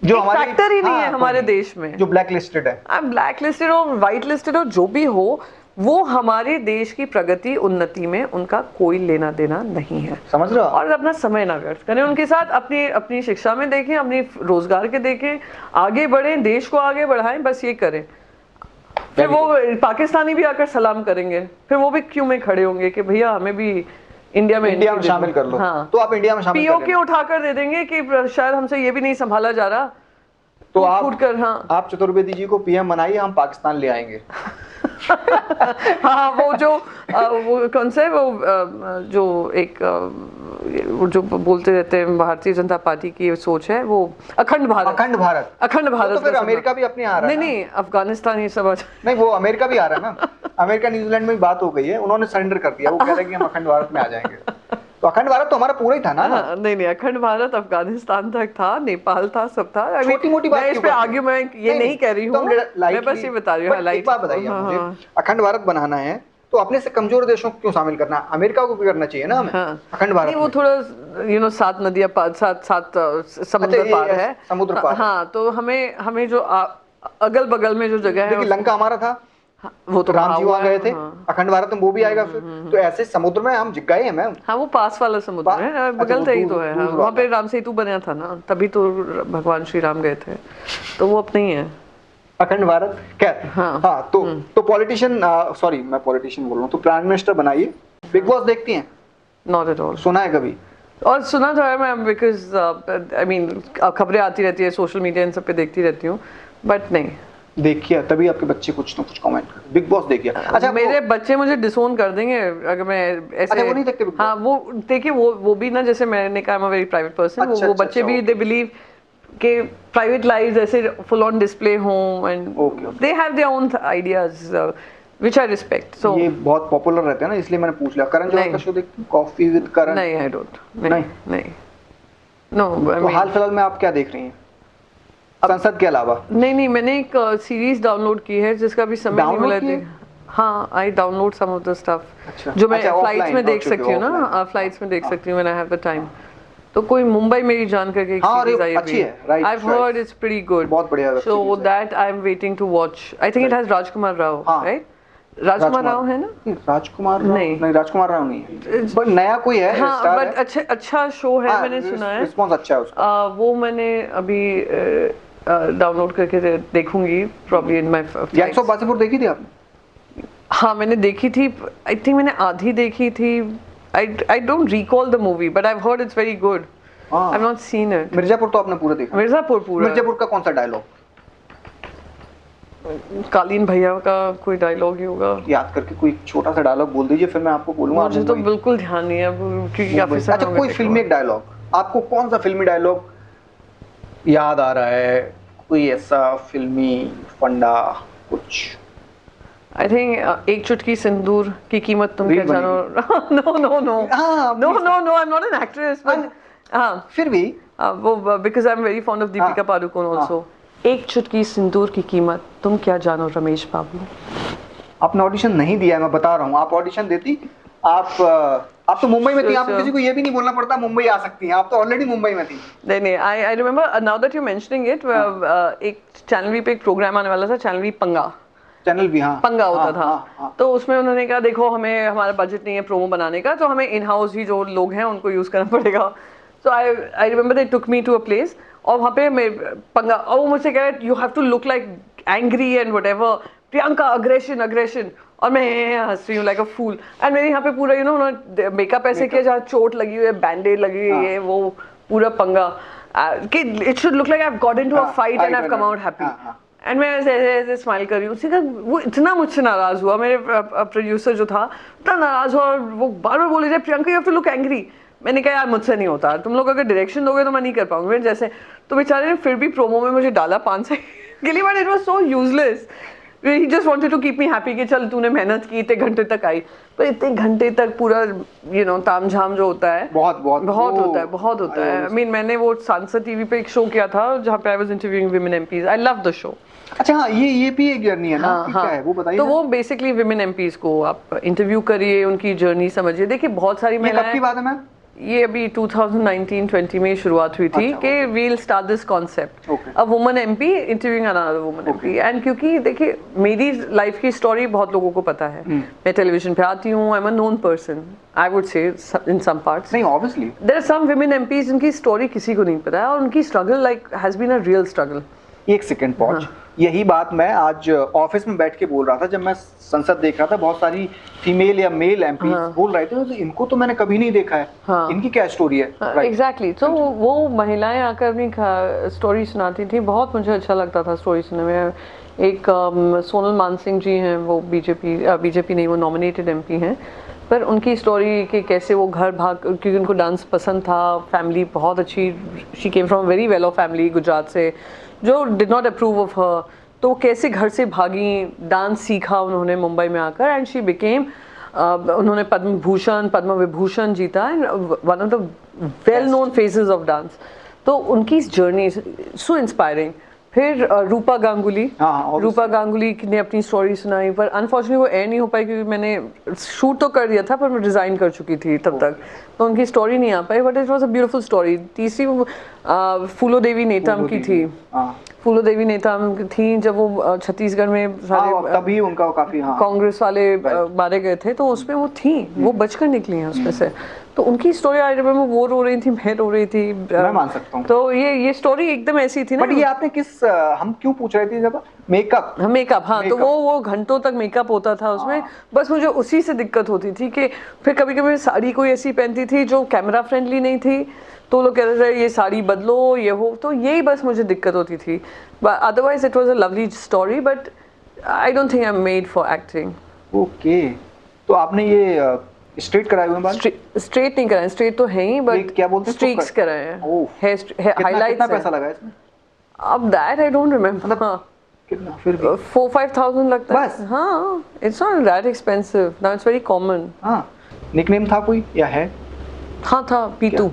हमारे फैक्टर ही नहीं है हमारे देश में, जो ब्लैक लिस्टेड है। ब्लैक लिस्टेड और व्हाइट लिस्टेड और जो भी हो, वो हमारे देश की प्रगति उन्नति में उनका कोई लेना देना नहीं है। समझ रहे हो? और अपना समय ना व्यर्थ करें उनके साथ। अपनी शिक्षा में देखें, अपनी रोजगार के देखें, आगे बढ़ें, देश को आगे बढ़ाएं, बस ये करें। फिर वो पाकिस्तानी भी आकर सलाम करेंगे, फिर वो भी क्यों में खड़े होंगे कि भैया हमें भी इंडिया में शामिल कर लो। हाँ, तो आप इंडिया में शामिल पीओके उठाकर दे देंगे कि शायद हमसे ये भी नहीं संभाला जा रहा, तो आप चतुर्वेदी जी को पीएम बनाइए, हम पाकिस्तान ले आएंगे। हाँ, वो कौन सा है वो जो एक जो बोलते रहते हैं भारतीय जनता पार्टी की सोच है, वो अखंड भारत। तो फिर अमेरिका भी अपने आ रहा है। नहीं, अफगानिस्तान ये सब नहीं, वो अमेरिका भी आ रहा है ना। अमेरिका न्यूजीलैंड में भी बात हो गई है, उन्होंने सरेंडर कर दिया। वो कह रहे हैं कि हम अखंड भारत में आ जाएंगे। तो अखंड भारत तो हमारा पूरा ही था ना। नहीं, अखंड भारत अफगानिस्तान तक था, नेपाल था, सब था। छोटी मोटी बात इस पे आर्ग्यू मैं ये नहीं कह रही हूँ, मैं बस ये बता रही हूँ। एक बात बताइए मुझे, अखंड भारत बनाना है तो अपने से कमजोर देशों को क्यों शामिल करना है? अमेरिका को भी करना चाहिए ना हमें। अखंड भारत वो थोड़ा 7 नदियां, 7 समुद्र पार है, समुद्र पार। हाँ, तो हमें जो अगल बगल में जो जगह है, लंका हमारा था, वो तो राम जी वहाँ गए थे। अखंड भारत में वो भी आएगा फिर। तो ऐसे समुद्र में हम गए हैं मैम। हाँ, वो पास वाला समुद्र है, बगल से ही तो है। वहाँ पे राम सेतु बना था ना, तभी तो भगवान श्री राम गए थे, तो वो अपने ही है अखंड भारत। खैर, हाँ, तो पॉलिटिशियन, सॉरी मैं पॉलिटिशियन बोल रहा हूँ, तो प्राइम मिनिस्टर बनाइए। बिग बॉस देखती हैं? Not at all. सुना है कभी? और सुना तो है मैम, बिकॉज आई मीन खबरें आती रहती है सोशल मीडिया, इन सब पे देखती रहती हूँ, बट नहीं। देखिए, तभी आपके बच्चे कुछ ना कुछ कमेंट करें। बिग बॉस देखिए। अच्छा, मेरे बच्चे मुझे डिसोन कर देंगे अगर मैं ऐसे। अच्छा, वो नहीं देखते बिग बॉस? हाँ, वो देखिए, वो भी ना, जैसे मैंने कहा, I am a very private person. वो बच्चे भी दे बिलीव के प्राइवेट लाइफ ऐसे फुल ऑन डिस्प्ले हों, and they have their own ideas which I respect. So ये बहुत पॉपुलर रहते हैं ना, इसलिए मैंने पूछ लिया। करण जौहर का शो देखते हैं, कॉफी विद करण? नहीं, आई डोंट। नहीं, नो। तो हाल फिलहाल में आप क्या देख रही हैं संसद के अलावा? नहीं, मैंने एक सीरीज डाउनलोड की है जिसका भी समय नहीं मिला। हाँ, I download some of the stuff जो मैं फ्लाइट्स में देख सकती हूँ ना, फ्लाइट्स में देख सकती हूँ when I have the time. तो कोई मुंबई मेरी जानकर के एक सीरीज आई अच्छी है, right? I have heard it's pretty good, बहुत बढ़िया। So that I am waiting to watch. I think it has Rajkumar Rao, right? Rajkumar Rao है ना? राजकुमार नहीं, राजकुमार राव नहीं है, बट नया कोई है। हाँ, बट अच्छा शो है, मैंने सुना है, रिस्पांस अच्छा है उसका। वो मैंने अभी डाउनलोड करके देखूंगी probably in my. Gangs of Wasseypur देखी थी आपने? हाँ, मैंने देखी थी। आई थिंक मैंने आधी देखी थी। I don't recall the movie, but I've heard it's very good. I've not seen it. Mirzapur तो आपने पूरा देखा? मिर्जापुर पूरा। मिर्जापुर का कौन सा डायलॉग? कालीन भैया का कोई डायलॉग ही होगा। याद करके कोई छोटा सा डायलॉग बोल दीजिए, फिर मैं आपको बोलूंगा। मुझे तो बिल्कुल ध्यान नहीं है क्योंकि काफी सारा। अच्छा, कोई फिल्मी एक डायलॉग, आपको कौन सा फिल्मी डायलॉग याद आ रहा है? कोई ऐसा फिल्मी फंडा कुछ? I think एक चुटकी सिंदूर की कीमत तुम क्या जानो। No, I'm not an actress, but हाँ, फिर भी वो because I'm very fond of Deepika Padukone also. एक चुटकी सिंदूर की कीमत तुम क्या जानो रमेश बाबू। आपने ऑडिशन नहीं दिया है, मैं बता रहा हूँ। आप ऑडिशन देती, आप तो मुंबई में थी, आपको किसी को ये भी नहीं बोलना पड़ता मुंबई आ सकती हैं, आप तो ऑलरेडी मुंबई में थी। नहीं, I remember now that you're mentioning it, एक चैनल वी पे एक प्रोग्राम आने वाला था, चैनल वी पंगा, चैनल भी, हाँ पंगा होता हाँ, था। हाँ। तो उसमें उन्होंने कहा देखो हमें हमारा बजट नहीं है प्रोमो बनाने का, तो हमें इन हाउस ही जो लोग हैं उनको यूज करना पड़ेगा। So I remember they took me to a place, और वहाँ पे मैं पंगा, और वो मुझसे कह रहे you have to look like angry and whatever, Priyanka aggression aggression, और मैं हंस रही हूँ लाइक अ फूल। एंड मेरे यहाँ पे पूरा यू नो उन्होंने मेकअप ऐसे किया जहाँ चोट लगी हुई है, बैंडेड लगी हुई है, वो पूरा पंगा कि it should look like I have got into a fight and I have come out happy. And मैं ऐसे ऐसे स्माइल कर रही हूँ, उसी का वो इतना मुझसे नाराज हुआ, मेरे प्रोड्यूसर जो था इतना नाराज हुआ, और वो बार बार बोले Priyanka you have to look angry. मैंने कहा यार मुझसे नहीं होता, तुम लोग अगर डायरेक्शन दोगे तो मैं नहीं कर पाऊंगी जैसे। तो बेचारे ने फिर भी प्रोमो में मुझे डाला 5 सेकंड के लिए, but it was so useless. He just wanted to keep me happy कि चल तूने मेहनत की, इतने घंटे तक आई, पर इतने घंटे तक पूरा यू नो तामझाम जो होता है बहुत होता है। आई मीन मैंने वो सांसद टीवी पे एक शो किया था जहाँ पे I was interviewing women MPs. I love the show. अच्छा हाँ, ये भी एक जर्नी है ना? हाँ, क्या है वो बताइए। तो वो बेसिकली विमेन एमपीज को आप इंटरव्यू करिए, उनकी जर्नी समझिए। देखिए बहुत सारी महिलाएं, कब की बात है मैम? ये अभी 2019-20 में शुरुआत हुई थी कि we'll start this concept a woman MP interviewing another woman MP. And क्योंकि देखिए मेरी लाइफ की स्टोरी बहुत लोगों को पता है, मैं टेलीविजन पे आती हूँ, I am a known person, I would say in some parts. नहीं obviously there are some women MPs जिनकी स्टोरी किसी को नहीं पता है, और उनकी struggle like has been a real struggle. एक सेकंड पॉज, यही बात मैं आज ऑफिस में बैठ के बोल रहा था जब मैं संसद देख रहा था। बहुत सारी फीमेल या मेल एमपी बोल रहे थे तो इनको तो मैंने कभी नहीं देखा है, इनकी क्या स्टोरी है? एग्जैक्टली। तो वो महिलाएं आकर अपनी स्टोरी सुनाती थी, बहुत मुझे अच्छा लगता था स्टोरी सुनने में। एक सोनल मानसिंह जी हैं, वो बीजेपी नहीं, वो नॉमिनेटेड एमपी हैं, पर उनकी स्टोरी कि कैसे वो घर भाग, क्योंकि उनको डांस पसंद था, फैमिली बहुत अच्छी, she came from very well of family Gujarat से, जो did not approve of her, तो कैसे घर से भागी, डांस सीखा उन्होंने मुंबई में आकर, एंड शी बिकेम उन्होंने पद्म भूषण पद्म विभूषण जीता, and one of the well known faces of dance. तो उनकी जर्नी सो इंस्पायरिंग। फिर रूपा गांगुली, रूपा गांगुली ने अपनी स्टोरी सुनाई, पर अनफॉर्चुनेटली वो एयर नहीं हो पाई क्योंकि मैंने शूट तो कर दिया था पर मैं रिजाइन कर चुकी थी तब तक, तो उनकी स्टोरी नहीं आ पाई, but it was a beautiful story. तीसरी फूलो देवी नेतम की थी, फूलो देवी नेतम थी जब वो छत्तीसगढ़ में सारे तभी उनका काफी कांग्रेस वाले मारे गए थे, तो उसमें वो थी, वो बचकर निकली हैं उसमें से। तो उनकी स्टोरी आई रिमेंबर, वो रो रही थी, मैं रो रही थी, मैं मान सकता हूँ। तो ये स्टोरी एकदम ऐसी थी ना। बट ये आपने किस हम क्यों पूछ रहे थे जब मेकअप? हाँ, तो वो घंटों तक मेकअप होता था उसमें, बस मुझे उसी से दिक्कत होती थी कि फिर कभी कभी साड़ी कोई ऐसी पहनती थी जो कैमरा फ्रेंडली नहीं थी, तो लोग कहते थे ये साड़ी बदलो, ये हो, तो यही बस मुझे दिक्कत होती थी। Otherwise it was a lovely story, but I don't think I M made for acting. Okay, तो आपने ये स्ट्रेट कराए हुए बाल? स्ट्रेट नहीं कराए, स्ट्रेट तो है ही, बट क्या बोलते हैं, स्ट्रीक्स कराए हैं, हाइलाइट्स। कितना पैसा लगा इसमें? अब दैट आई डोंट रिमेंबर, कितना फिर भी 4-5,000 लगता है बस। हाँ, it's not that expensive, now it's very common. हाँ, निकनेम था कोई या है? हाँ था, पीटू।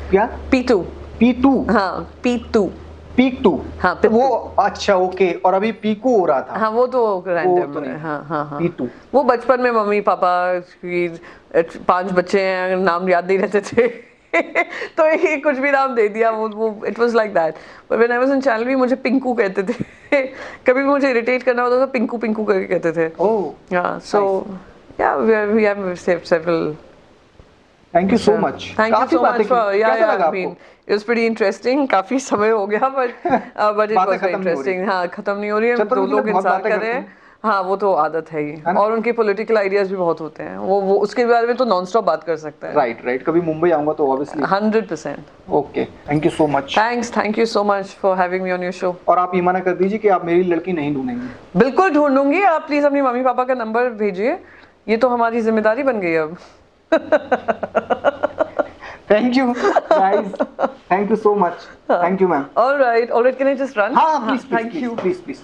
क्या? पीटू। पीटू? हाँ, पीटू। पीटू? हाँ, वो अच्छा, ओके। और अभी पीकू हो रहा था? हाँ, वो तो रैंडम है। हाँ हाँ हाँ, पीटू। वो बचपन में मम्मी पापा की 5 बच्चे हैं, नाम याद नहीं रहते थे तो ये कुछ भी नाम दे दिया, वो it was like that. But when I was in channel भी मुझे पिंकू कहते थे कभी भी मुझे इरिटेट करना होता तो पिंकू पिंकू करके कहते थे। ओह हाँ, so yeah we have several. Thank you so much. Thank you so much for, कैसा लगा आपको? It was pretty interesting, काफी समय हो गया, but it was very interesting। हाँ, खत्म नहीं हो रही है, 2 लोग इंतजार कर रहे हैं। हाँ, वो तो आदत है ही, और उनके पॉलिटिकल आइडियाज भी बहुत होते हैं, वो उसके बारे में तो नॉन स्टॉप बात कर सकता है। राइट, कभी मुंबई आऊंगा तो obviously 100%। Okay, thank you so much. Thank you so much for having me on your show. और आप ये मना कर दीजिए कि आप मेरी लड़की नहीं ढूंढेंगे। बिल्कुल ढूंढूंगी, आप प्लीज अपनी मम्मी पापा का नंबर भेजिए, ये तो हमारी जिम्मेदारी बन गई अब Thank you, guys. Thank you so much. Thank you, ma'am. All right, can I just run? हाँ, please, Thank you. Please.